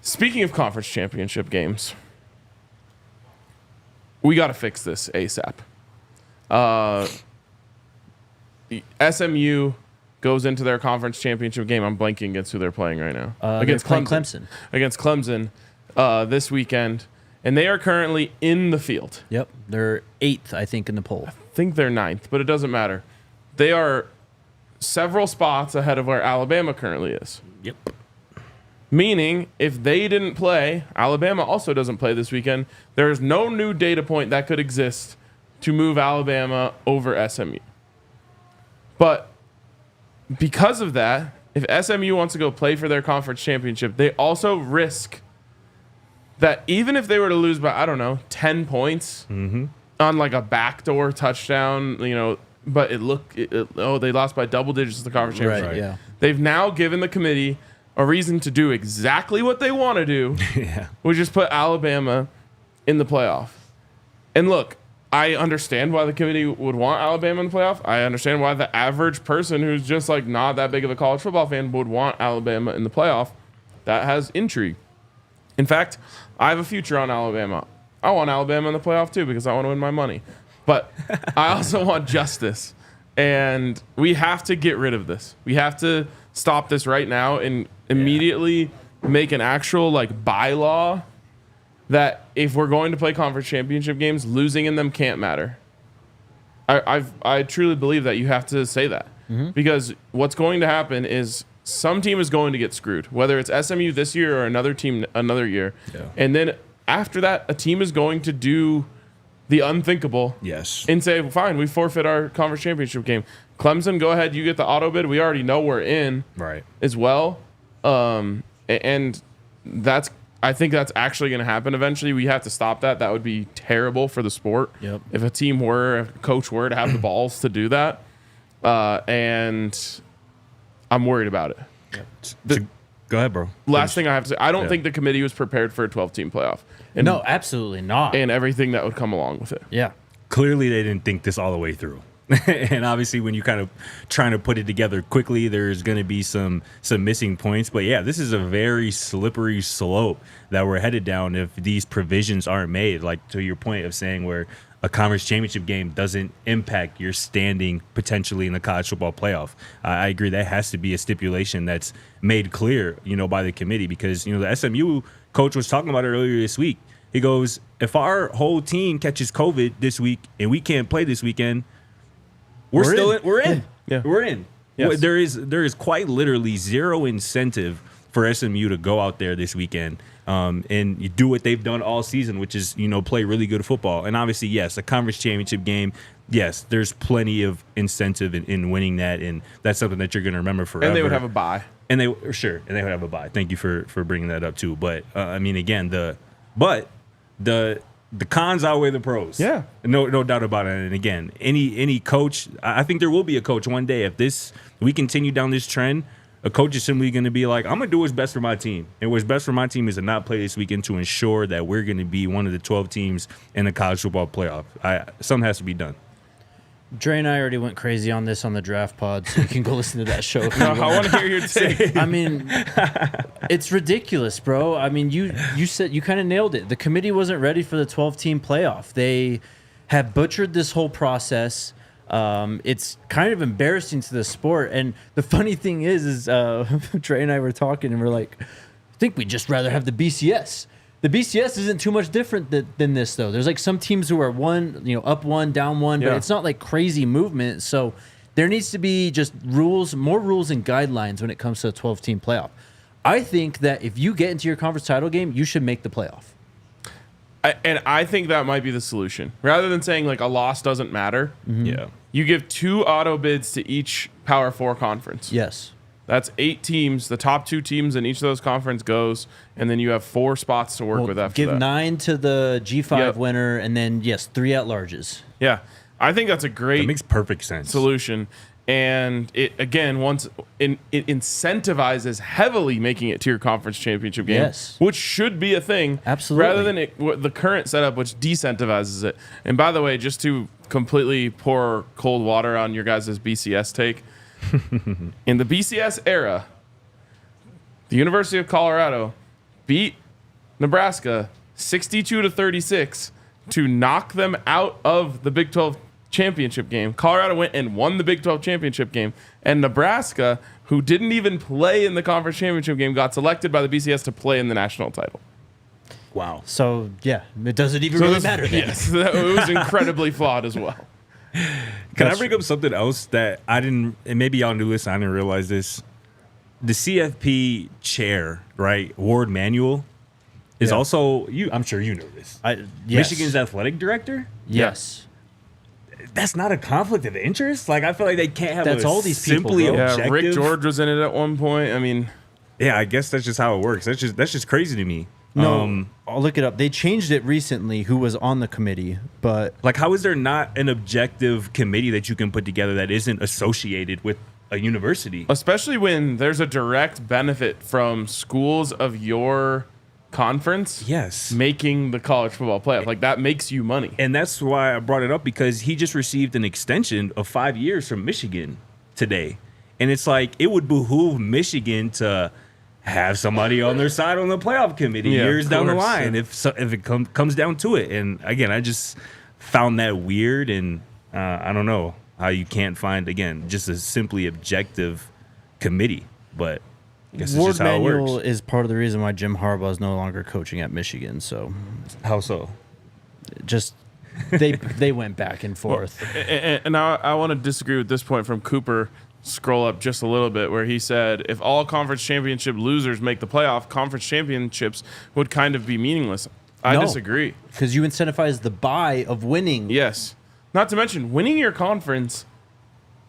Speaking of conference championship games, we got to fix this ASAP. SMU goes into their conference championship game. I'm blanking against who they're playing right now. Against Clemson. Against Clemson this weekend. And they are currently in the field. Yep. They're 8th, I think, in the poll. I think they're 9th, but it doesn't matter. They are several spots ahead of where Alabama currently is. Yep. Meaning, if they didn't play, Alabama also doesn't play this weekend. There is no new data point that could exist to move Alabama over SMU. But because of that, if SMU wants to go play for their conference championship, they also risk that even if they were to lose by, I don't know, 10 points on like a backdoor touchdown, but they lost by double digits in the conference championship. Right, yeah. They've now given the committee a reason to do exactly what they want to do, Yeah. which is put Alabama in the playoff. And look, I understand why the committee would want Alabama in the playoff. I understand why the average person who's just like not that big of a college football fan would want Alabama in the playoff. That has intrigue. In fact, I have a future on Alabama. I want Alabama in the playoff too because I want to win my money. But I also want justice. And we have to get rid of this. We have to stop this right now and immediately make an actual bylaw that if we're going to play conference championship games, losing in them can't matter. I truly believe that you have to say that because what's going to happen is some team is going to get screwed, whether it's SMU this year or another team another year. Yeah. And then after that, a team is going to do the unthinkable. Yes. And say, fine, we forfeit our conference championship game. Clemson, go ahead, you get the auto bid. We already know we're in as well. And I think that's actually going to happen eventually. We have to stop that. That would be terrible for the sport. Yep. If a coach were to have the balls to do that. And I'm worried about it. Yep. Go ahead, bro. Last thing I have to say, I don't think the committee was prepared for a 12-team playoff. And, No, absolutely not. and everything that would come along with it. Yeah. Clearly, they didn't think this all the way through. And obviously, when you kind of trying to put it together quickly, there's going to be some missing points. But yeah, this is a very slippery slope that we're headed down if these provisions aren't made. Like to your point of saying where a conference championship game doesn't impact your standing potentially in the college football playoff. I agree that has to be a stipulation that's made clear, by the committee because, the SMU coach was talking about it earlier this week. He goes, if our whole team catches COVID this week and we can't play this weekend, we're in. Yeah. We're in. Yes. There is quite literally zero incentive for SMU to go out there this weekend and you do what they've done all season, which is, play really good football. And obviously, yes, a conference championship game, yes, there's plenty of incentive in winning that, and that's something that you're going to remember forever. And they would have a bye. And they would have a bye. Thank you for bringing that up too. But again, But the cons outweigh the pros. Yeah. No doubt about it. And again, any coach, I think there will be a coach one day. If we continue down this trend, a coach is simply going to be like, I'm going to do what's best for my team. And what's best for my team is to not play this weekend to ensure that we're going to be one of the 12 teams in the college football playoff. Something has to be done. Dre and I already went crazy on this on the draft pod, so you can go listen to that show. I want to hear your take. I mean, it's ridiculous, bro. I mean, you said you kind of nailed it. The committee wasn't ready for the 12-team playoff. They have butchered this whole process. It's kind of embarrassing to the sport. And the funny thing is Dre and I were talking, and we're like, I think we'd just rather have the BCS. The BCS isn't too much different than this, though. There's like some teams who are up one, down one, but it's not like crazy movement. So there needs to be just more rules and guidelines when it comes to a 12-team playoff. I think that if you get into your conference title game, you should make the playoff. And I think that might be the solution. Rather than saying like a loss doesn't matter, you give 2 auto bids to each Power 4 conference. Yes. That's 8 teams. The top 2 teams in each of those conference goes, and then you have 4 spots to work with after that. Give 9 to the G5 winner, and then, 3 at-larges. Yeah. I think that's a great That makes perfect sense. solution. And it, again, it incentivizes heavily making it to your conference championship game, which should be a thing. Absolutely. Rather than the current setup, which decentivizes it. And by the way, just to completely pour cold water on your guys' BCS take, in the BCS era, the University of Colorado beat Nebraska 62-36 to knock them out of the Big 12 championship game. Colorado went and won the Big 12 championship game, and Nebraska, who didn't even play in the conference championship game, got selected by the BCS to play in the national title. Wow. So, it doesn't even really matter then. Yes, it was incredibly flawed as well. Can I bring up something else that I didn't, and maybe y'all knew this, I didn't realize this. The CFP chair, right, Ward Manuel, is also, I'm sure you know this. Yes. Michigan's athletic director? Yes. That's not a conflict of interest? Like, I feel like they can't have all these people, simply bro. objective. Rick George was in it at one point. I mean, yeah, I guess that's just how it works. That's just crazy to me. No, I'll look it up. They changed it recently who was on the committee, but like, how is there not an objective committee that you can put together that isn't associated with a university? Especially when there's a direct benefit from schools of your conference making the college football playoff. Like, that makes you money. And that's why I brought it up, because he just received an extension of 5 years from Michigan today. And it's like, it would behoove Michigan to have somebody on their side on the playoff committee years down the line if it comes down to it. And again, I just found that weird, and I don't know how you can't find, again, just a simply objective committee. But I guess it's Ward just how it Manuel works. is part of the reason why Jim Harbaugh is no longer coaching at Michigan. So How so? just they went back and forth. And I want to disagree with this point from Cooper. Scroll up just a little bit, where he said, if all conference championship losers make the playoff, conference championships would kind of be meaningless. I disagree. Because you incentivize the buy of winning. Yes. Not to mention, winning your conference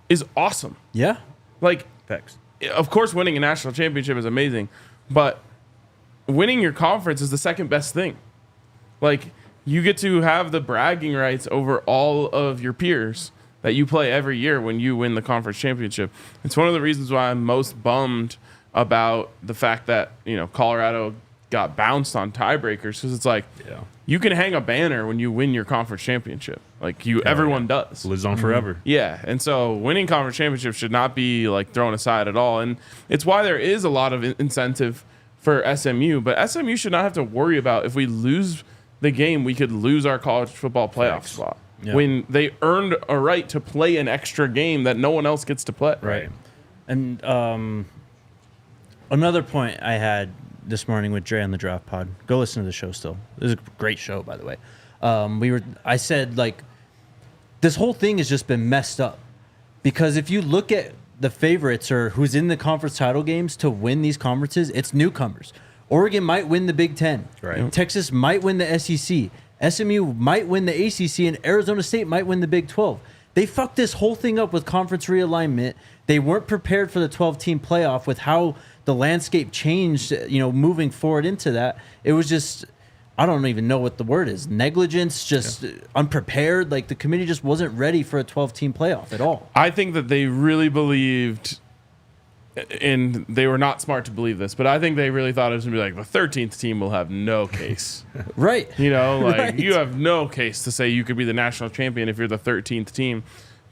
is awesome. Yeah. Like, Facts. of course, winning a national championship is amazing, but winning your conference is the second best thing. Like, you get to have the bragging rights over all of your peers that you play every year when you win the conference championship. It's one of the reasons why I'm most bummed about the fact that, Colorado got bounced on tiebreakers, because it's like, you can hang a banner when you win your conference championship. Like, everyone does. Lives on forever. Yeah, and so winning conference championships should not be like thrown aside at all. And it's why there is a lot of incentive for SMU, but SMU should not have to worry about, if we lose the game, we could lose our college football playoff spot. Yeah. When they earned a right to play an extra game that no one else gets to play. Right. And another point I had this morning with Dre on the draft pod. Go listen to the show still. It was a great show, by the way. I said, like, this whole thing has just been messed up. Because if you look at the favorites or who's in the conference title games to win these conferences, it's newcomers. Oregon might win the Big Ten. Right. Texas might win the SEC. SMU might win the ACC, and Arizona State might win the Big 12. They fucked this whole thing up with conference realignment. They weren't prepared for the 12-team playoff with how the landscape changed, moving forward into that. It was just I don't even know what the word is. Negligence, just unprepared. Like the committee just wasn't ready for a 12-team playoff at all. I think that they really believed, and they were not smart to believe this, but I think they really thought it was going to be like the 13th team will have no case. Right. You know, like Right. you have no case to say you could be the national champion if you're the 13th team.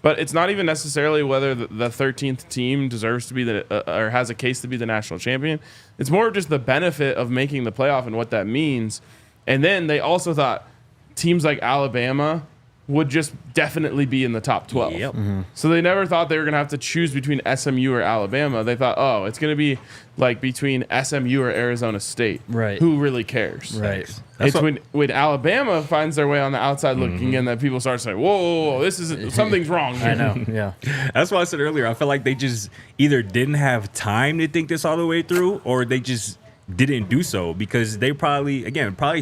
But it's not even necessarily whether the 13th team deserves to be or has a case to be the national champion. It's more just the benefit of making the playoff and what that means. And then they also thought teams like Alabama would just definitely be in the top 12. Yep. Mm-hmm. So they never thought they were going to have to choose between SMU or Alabama. They thought, oh, it's going to be like between SMU or Arizona State. Right. Who really cares? Right. It's when Alabama finds their way on the outside looking in that people start saying, whoa, this is something's wrong here. I know. Yeah. That's why I said earlier, I feel like they just either didn't have time to think this all the way through, or they just didn't do so because they probably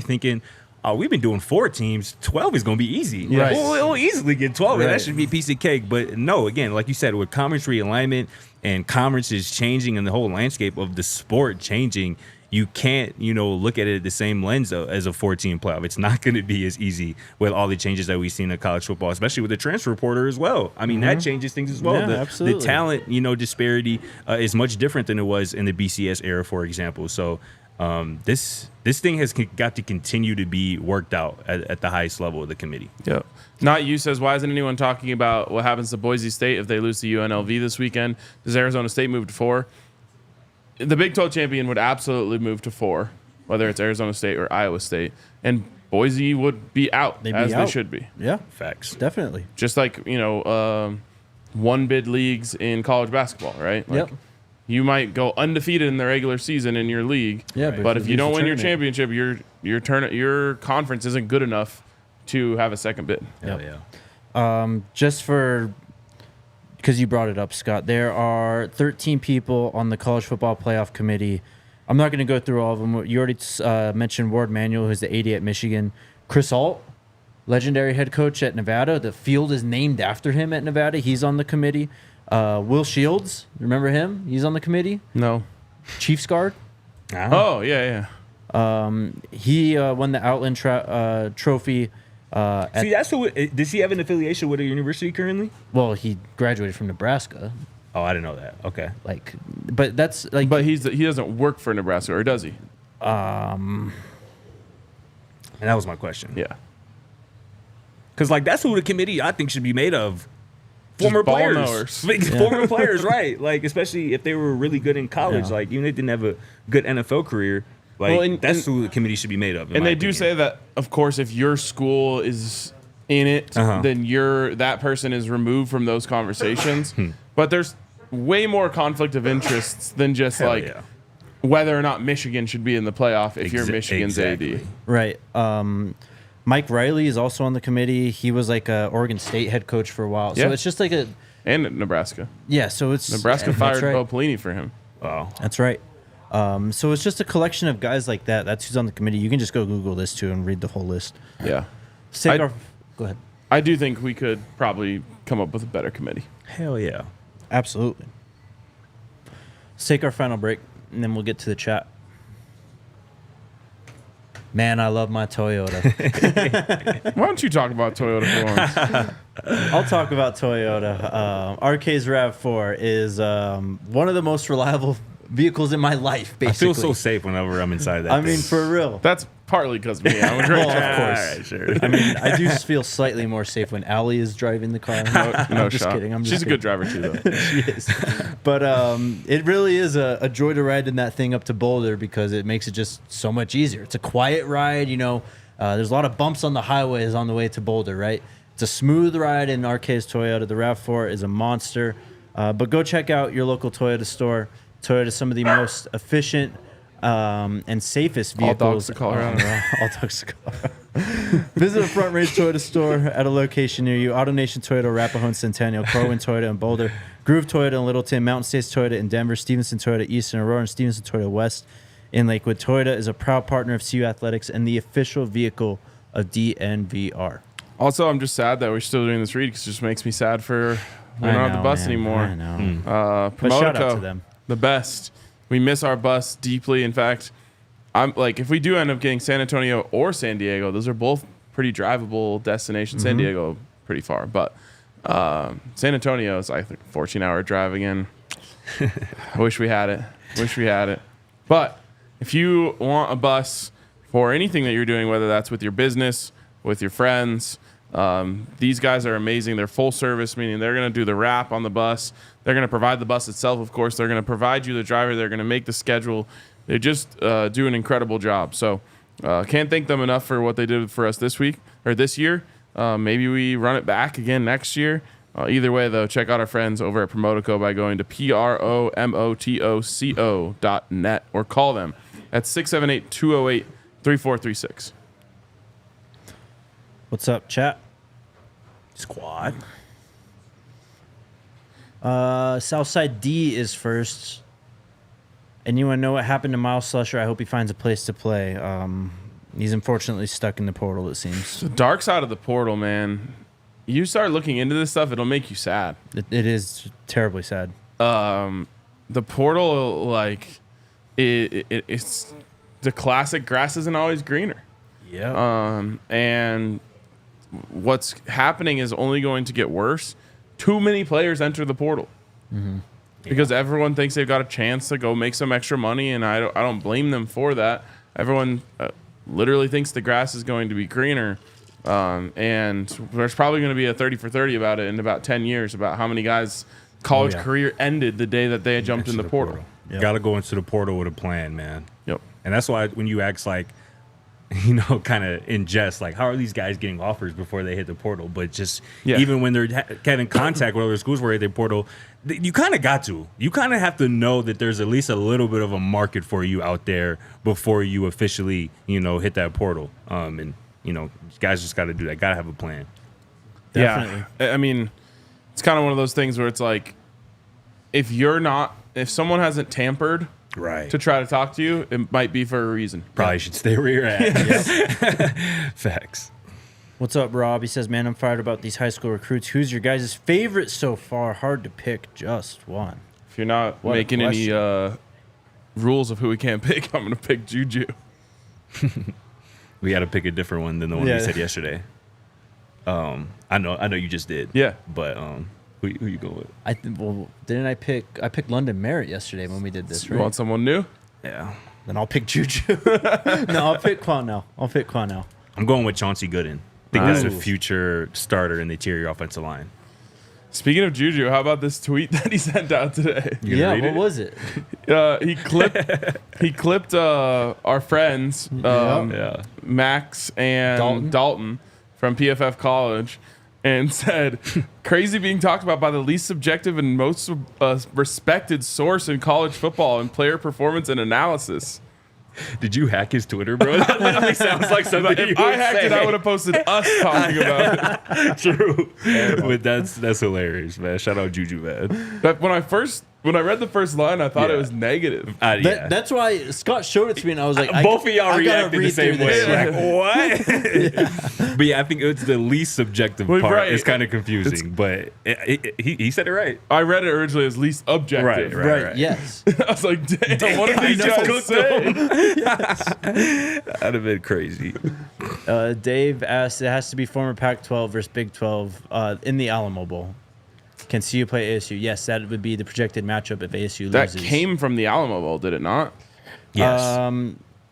thinking, oh, we've been doing 4 teams. 12 is going to be easy. Right. We'll easily get 12, and Right. that should be a piece of cake. But no, again, like you said, with conference realignment and conferences changing and the whole landscape of the sport changing, you can't, look at it the same lens as a 14 playoff. It's not going to be as easy with all the changes that we've seen in college football, especially with the transfer portal as well. I mean, that changes things as well. Yeah, The absolutely. talent, disparity is much different than it was in the BCS era, for example. So this thing has got to continue to be worked out at the highest level of the committee. Yeah. Not You says, why isn't anyone talking about what happens to Boise State if they lose to UNLV this weekend? Does Arizona State move to 4? The Big 12 champion would absolutely move to 4, whether it's Arizona State or Iowa State. And Boise would be out, They'd be as out. they should be. Yeah. Facts. Definitely. Just like, one bid leagues in college basketball, right? Like, Yep. You might go undefeated in the regular season in your league, Yeah, but if you lose don't the win your tournament- championship, your conference isn't good enough to have a second bid. Hell yeah. Just because you brought it up, Scott, there are 13 people on the College Football Playoff Committee. I'm not going to go through all of them. You already mentioned Ward Manuel, who's the AD at Michigan. Chris Alt, legendary head coach at Nevada. The field is named after him at Nevada. He's on the committee. Will Shields, remember him? He's on the committee. No. Chiefs guard. Oh, yeah. He won the Outland Trophy. See, that's who. Does he have an affiliation with a university currently? Well, he graduated from Nebraska. Oh, I didn't know that. Okay. But that's like. But he doesn't work for Nebraska, or does he? And that was my question. Yeah. Because, that's who the committee, I think, should be made of. Just Former ball players. knowers. Former players, right. Especially if they were really good in college. Yeah. Even if they didn't have a good NFL career. That's who the committee should be made of. And they do say that, of course, if your school is in it, then that person is removed from those conversations. But there's way more conflict of interests than just whether or not Michigan should be in the playoff if you're Michigan's AD. Right. Mike Riley is also on the committee. He was like a Oregon State head coach for a while. So Yeah. it's just like And Nebraska. so it's Nebraska fired that's right. Bo Pelini for him. Wow. That's right. So it's just a collection of guys like that. That's who's on the committee. You can just go Google this too and read the whole list. Yeah. Go ahead. I do think we could probably come up with a better committee. Hell yeah. Absolutely. Let's take our final break, and then we'll get to the chat. Man, I love my Toyota. Why don't you talk about Toyota for once? I'll talk about Toyota. RK's RAV4 is one of the most reliable vehicles in my life, basically. I feel so safe whenever I'm inside that I thing. mean, for real. That's partly because of me. I'm a great Well, driver. of course. All right, sure. I mean, I do feel slightly more safe when Allie is driving the car. No I'm just shot. kidding. She's a good driver too, though. She is. But it really is a joy to ride in that thing up to Boulder because it makes it just so much easier. It's a quiet ride, There's a lot of bumps on the highways on the way to Boulder, right? It's a smooth ride in RK's Toyota. The RAV4 is a monster. But go check out your local Toyota store. Toyota is some of the most efficient and safest All vehicles. dogs to Colorado. All dogs to Colorado. Visit a Front Range Toyota store at a location near you. AutoNation Toyota, Arapahoe, Centennial, Corwin Toyota in Boulder, Groove Toyota in Littleton, Mountain States Toyota in Denver, Stevenson Toyota East in Aurora, and Stevenson Toyota West in Lakewood. Toyota is a proud partner of CU Athletics and the official vehicle of DNVR. Also, I'm just sad that we're still doing this read because it just makes me sad for we don't have the bus anymore. I know. But shout out to Promotico, them. the best. We miss our bus deeply. In fact, I'm like, if we do end up getting San Antonio or San Diego, those are both pretty drivable destinations. San Diego, pretty far, but San Antonio is like a 14-hour drive again. I wish we had it. But if you want a bus for anything that you're doing, whether that's with your business, with your friends, these guys are amazing. They're full service, meaning they're going to do the wrap on the bus. They're going to provide the bus itself, of course. They're going to provide you the driver. They're going to make the schedule. They just do an incredible job. So can't thank them enough for what they did for us this year. Maybe we run it back again next year. Either way, though, check out our friends over at Promotico by going to promotoco.net or call them at 678-208-3436. What's up, chat? Squad. Southside D is first. Anyone know what happened to Myles Slusher? I hope he finds a place to play. He's unfortunately stuck in the portal, it seems. The dark side of the portal, man. You start looking into this stuff, it'll make you sad. It is terribly sad. The portal, like, it's the classic grass isn't always greener. Yeah. And what's happening is only going to get worse. Too many players enter the portal. Because everyone thinks they've got a chance to go make some extra money, and I don't blame them for that. Everyone literally thinks the grass is going to be greener, and there's probably going to be a 30 for 30 about it in about 10 years about how many guys' college career ended the day that they had jumped in the portal. Yep. Got to go into the portal with a plan, man. Yep. And that's why when you ask, like, you know, kind of in jest, like, how are these guys getting offers before they hit the portal? But just even when they're having contact with other schools where they hit the portal, you kind of got to. You kind of have to know that there's at least a little bit of a market for you out there before you officially, you know, hit that portal. And, you know, guys just got to do that. Got to have a plan. Definitely. Yeah. I mean, it's kind of one of those things where it's like, if someone hasn't tampered to try to talk to you, it might be for a reason. Probably should stay where you're at. Facts. What's up, Rob? He says, man, I'm fired about these high school recruits. Who's your guys' favorite so far? Hard to pick just one. If you're not making any rules of who we can't pick, I'm going to pick Juju. We got to pick a different one than the one we said yesterday. I know you just did. Yeah. But who you going with? Didn't I pick? I picked London Merritt yesterday when we did this, right? You want someone new? Yeah. Then I'll pick Juju. No, I'll pick Quanell. I'm going with Chauncey Gooden. I think that's a future starter in the interior offensive line. Speaking of Juju, how about this tweet that he sent out today? What was it? He clipped our friends Max and Dalton from PFF College and said, "Crazy being talked about by the least subjective and most respected source in college football and player performance and analysis." Did you hack his Twitter, bro? That literally sounds like something If I hacked it, I would have posted us talking about it. True. But that's hilarious, man. Shout out Juju, man. But when I read the first line, I thought it was negative. That's why Scott showed it to me, and I was like, both of y'all reacted the same way. This. What? But yeah, I think it's the least subjective part. Right. It's kind of confusing, but he said it right. I read it originally as least objective. Right. Yes. I was like, damn, what did these guys say? That'd have been crazy. Dave asked, it has to be former Pac-12 versus Big 12 in the Alamo Bowl. Can CU play ASU? Yes, that would be the projected matchup if ASU loses. That came from the Alamo Bowl, did it not? Yes.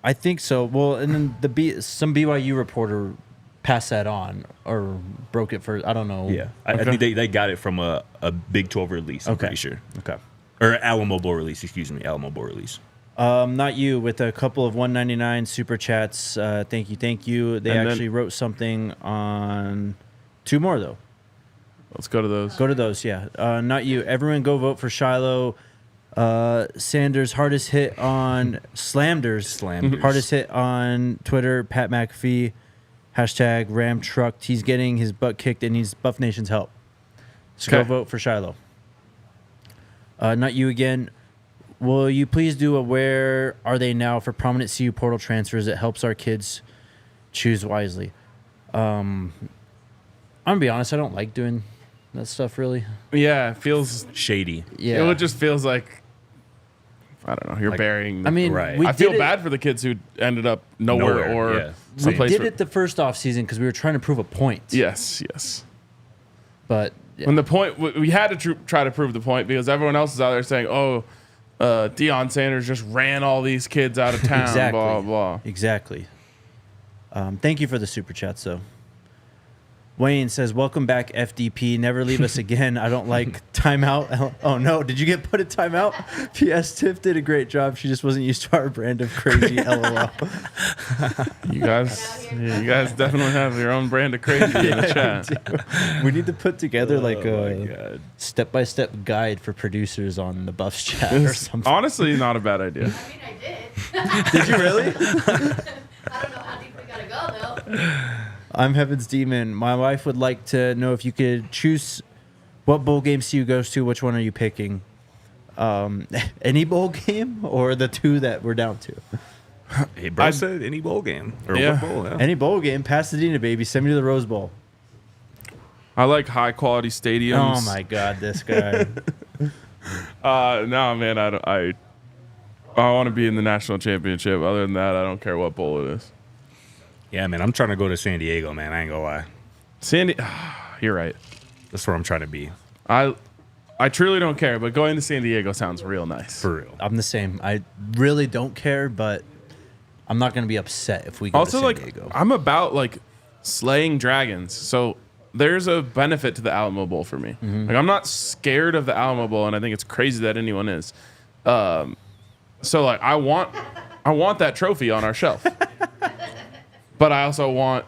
I think so. Well, and then some BYU reporter passed that on or broke it for, I don't know. Yeah. I think they got it from a Big 12 release, I'm pretty sure. Okay. Or Alamo Bowl release, excuse me. Alamo Bowl release. Not you, with a couple of 199 super chats. Thank you. They actually wrote something on two more, though. Let's go to those. Go to those, yeah. Not you. Everyone go vote for Shilo Sanders. Hardest hit on Slamders. Hardest hit on Twitter. Pat McAfee. Hashtag Ram Trucked. He's getting his butt kicked and needs Buff Nation's help. So go vote for Shilo. Not you again. Will you please do a where are they now for prominent CU portal transfers that helps our kids choose wisely? I'm going to be honest, I don't like doing that stuff really. Yeah, it feels shady. Yeah. It just feels like I don't know. You're burying. I mean, Right. I feel bad for the kids who ended up nowhere or yeah. We did it the first off season because we were trying to prove a point. Yes. But yeah. When the point, we had to try to prove the point because everyone else is out there saying, "Oh, Deion Sanders just ran all these kids out of town." Exactly. Blah blah. Exactly. Thank you for the super chats, though. Wayne says, "Welcome back, FDP. Never leave us again. I don't like timeout." Oh no, did you get put in timeout? P.S. Tiff did a great job. She just wasn't used to our brand of crazy. LOL. You guys definitely have your own brand of crazy in the chat. We need to put together like a step-by-step guide for producers on the Buffs chat or something. Honestly, not a bad idea. I mean, I did. Did you really? I don't know how deep we gotta go, though. I'm Heaven's Demon. My wife would like to know if you could choose what bowl games do you go to. Which one are you picking? Any bowl game or the two that we're down to? Hey, bro said any bowl game. Or Yeah. what bowl? Yeah. Any bowl game. Pasadena, baby. Send me to the Rose Bowl. I like high quality stadiums. Oh my God, this guy. No, man, I want to be in the national championship. Other than that, I don't care what bowl it is. Yeah, man. I'm trying to go to San Diego, man. I ain't gonna lie. You're right. That's where I'm trying to be. I truly don't care, but going to San Diego sounds real nice. For real. I'm the same. I really don't care, but I'm not going to be upset if we go Also, to San like, Diego. I'm about like slaying dragons, so there's a benefit to the Alamo Bowl for me. Like, I'm not scared of the Alamo Bowl, and I think it's crazy that anyone is. So like, I want that trophy on our shelf, but I also want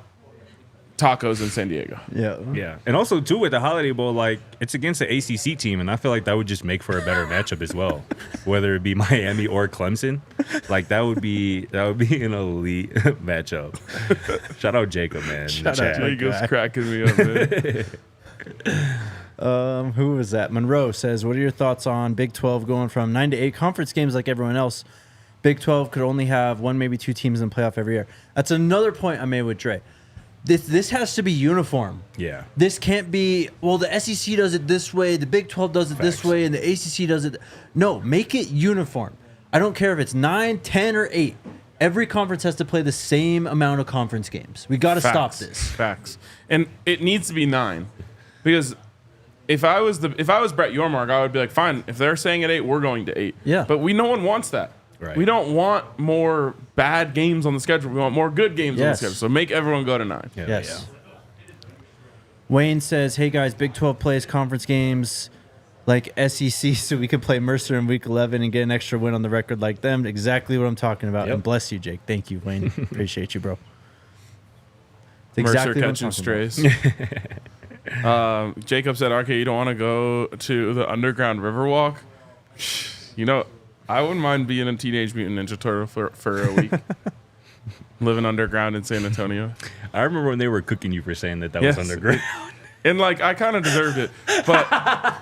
tacos in San Diego. Yeah. Yeah. And also, too, with the Holiday Bowl, like, it's against the ACC team, and I feel like that would just make for a better matchup as well, whether it be Miami or Clemson. Like, that would be an elite matchup. Shout out Jacob, man. Shout in the out chat. Jacob. Jacob's cracking me up, man. Who was that? Monroe says, what are your thoughts on Big 12 going from 9 to 8 conference games like everyone else? Big 12 could only have one, maybe two teams in the playoff every year. That's another point I made with Dre. This has to be uniform. Yeah. This can't be, well, the SEC does it this way, the Big 12 does it this Facts. way, and the ACC does it. No, make it uniform. I don't care if it's 9, 10, or 8. Every conference has to play the same amount of conference games. We got to stop this. Facts. And it needs to be 9. Because if I was Brett Yormark, I would be like, fine, if they're saying at 8, we're going to 8. Yeah. But no one wants that. Right. We don't want more bad games on the schedule. We want more good games on the Yes. schedule. So make everyone go to 9. Yeah, Yes. yeah. Wayne says, hey guys, Big 12 plays conference games like SEC so we could play Mercer in week 11 and get an extra win on the record like them. Exactly what I'm talking about. Yep. And bless you, Jake. Thank you, Wayne. Appreciate you, bro. It's Mercer exactly what I'm catching talking about. strays. Jacob said, RK, you don't want to go to the Underground Riverwalk? You know, I wouldn't mind being a Teenage Mutant Ninja Turtle for a week. Living underground in San Antonio. I remember when they were cooking you for saying that was Yes. underground. And, like, I kind of deserved it. But I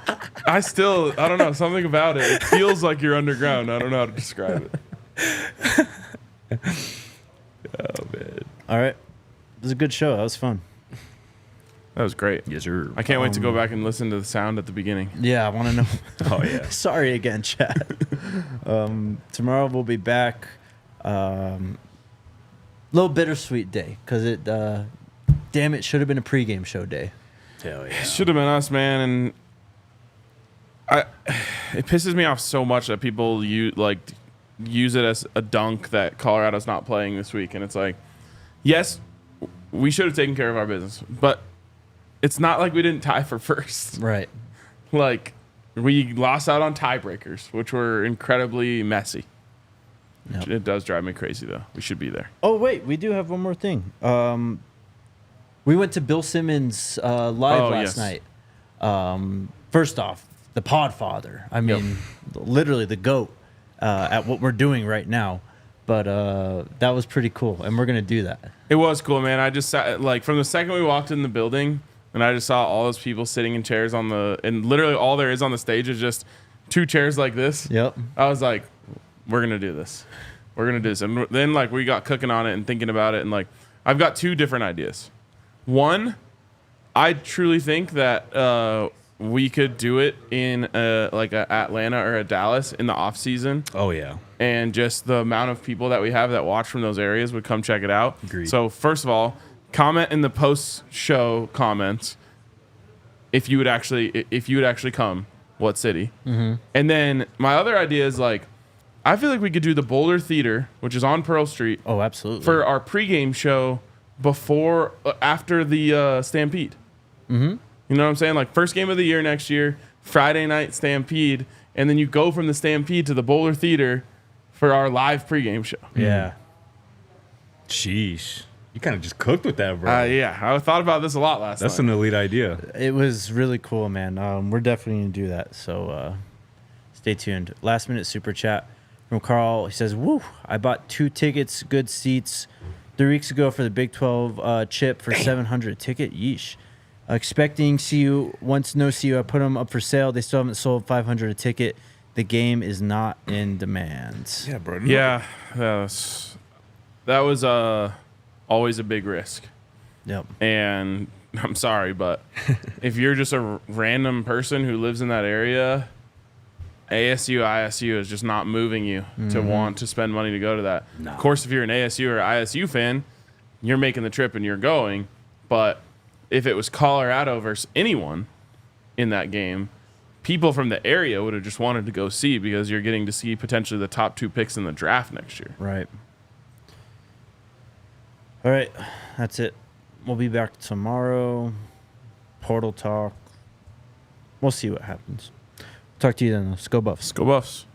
don't know, something about it. It feels like you're underground. I don't know how to describe it. Oh, man. All right. It was a good show. That was fun. That was great. Yes, sir. I can't wait to go back and listen to the sound at the beginning. Yeah, I want to know. Oh, yeah. Sorry again, chat. Tomorrow we'll be back. Little bittersweet day because it, damn it, should have been a pregame show day. Hell yeah. Should have been us, man. And it pisses me off so much that people use it as a dunk that Colorado's not playing this week. And it's like, yes, we should have taken care of our business, but it's not like we didn't tie for first. Right. Like, we lost out on tiebreakers, which were incredibly messy. Yep. It does drive me crazy, though. We should be there. Oh, wait. We do have one more thing. We went to Bill Simmons' live last night. First off, the Podfather. I mean, literally the GOAT at what we're doing right now. But that was pretty cool, and we're going to do that. It was cool, man. I just sat, like, from the second we walked in the building, and I just saw all those people sitting in chairs and literally all there is on the stage is just 2 chairs like this. Yep. I was like, we're going to do this. We're going to do this. And then, like, we got cooking on it and thinking about it, and, like, I've got 2 different ideas. One, I truly think that we could do it in like a Atlanta or a Dallas in the off season. Oh yeah. And just the amount of people that we have that watch from those areas would come check it out. Agreed. So first of all, comment in the post-show comments if you would actually come, what city. Mm-hmm. And then my other idea is like, I feel like we could do the Boulder Theater, which is on Pearl Street. Oh, absolutely. For our pregame show after the Stampede. Mm-hmm. You know what I'm saying? Like first game of the year next year, Friday night Stampede, and then you go from the Stampede to the Boulder Theater for our live pregame show. Yeah. Sheesh. You kind of just cooked with that, bro. Yeah, I thought about this a lot last night. That's an elite idea. It was really cool, man. We're definitely going to do that. So stay tuned. Last minute super chat from Carl. He says, woo, I bought 2 tickets, good seats, 3 weeks ago for the Big 12 chip for $700 ticket. Yeesh. Expecting CU. Once no CU, I put them up for sale. They still haven't sold $500 a ticket. The game is not in demand. Yeah, bro. Yeah, that was always a big risk. Yep. And I'm sorry, but if you're just a random person who lives in that area, ASU, ISU is just not moving you to want to spend money to go to that. No. Of course, if you're an ASU or ISU fan, you're making the trip and you're going. But if it was Colorado versus anyone in that game, people from the area would have just wanted to go see because you're getting to see potentially the top 2 picks in the draft next year. Right. All right. That's it. We'll be back tomorrow. Portal talk. We'll see what happens. Talk to you then. Let's go Buffs. Go Buffs.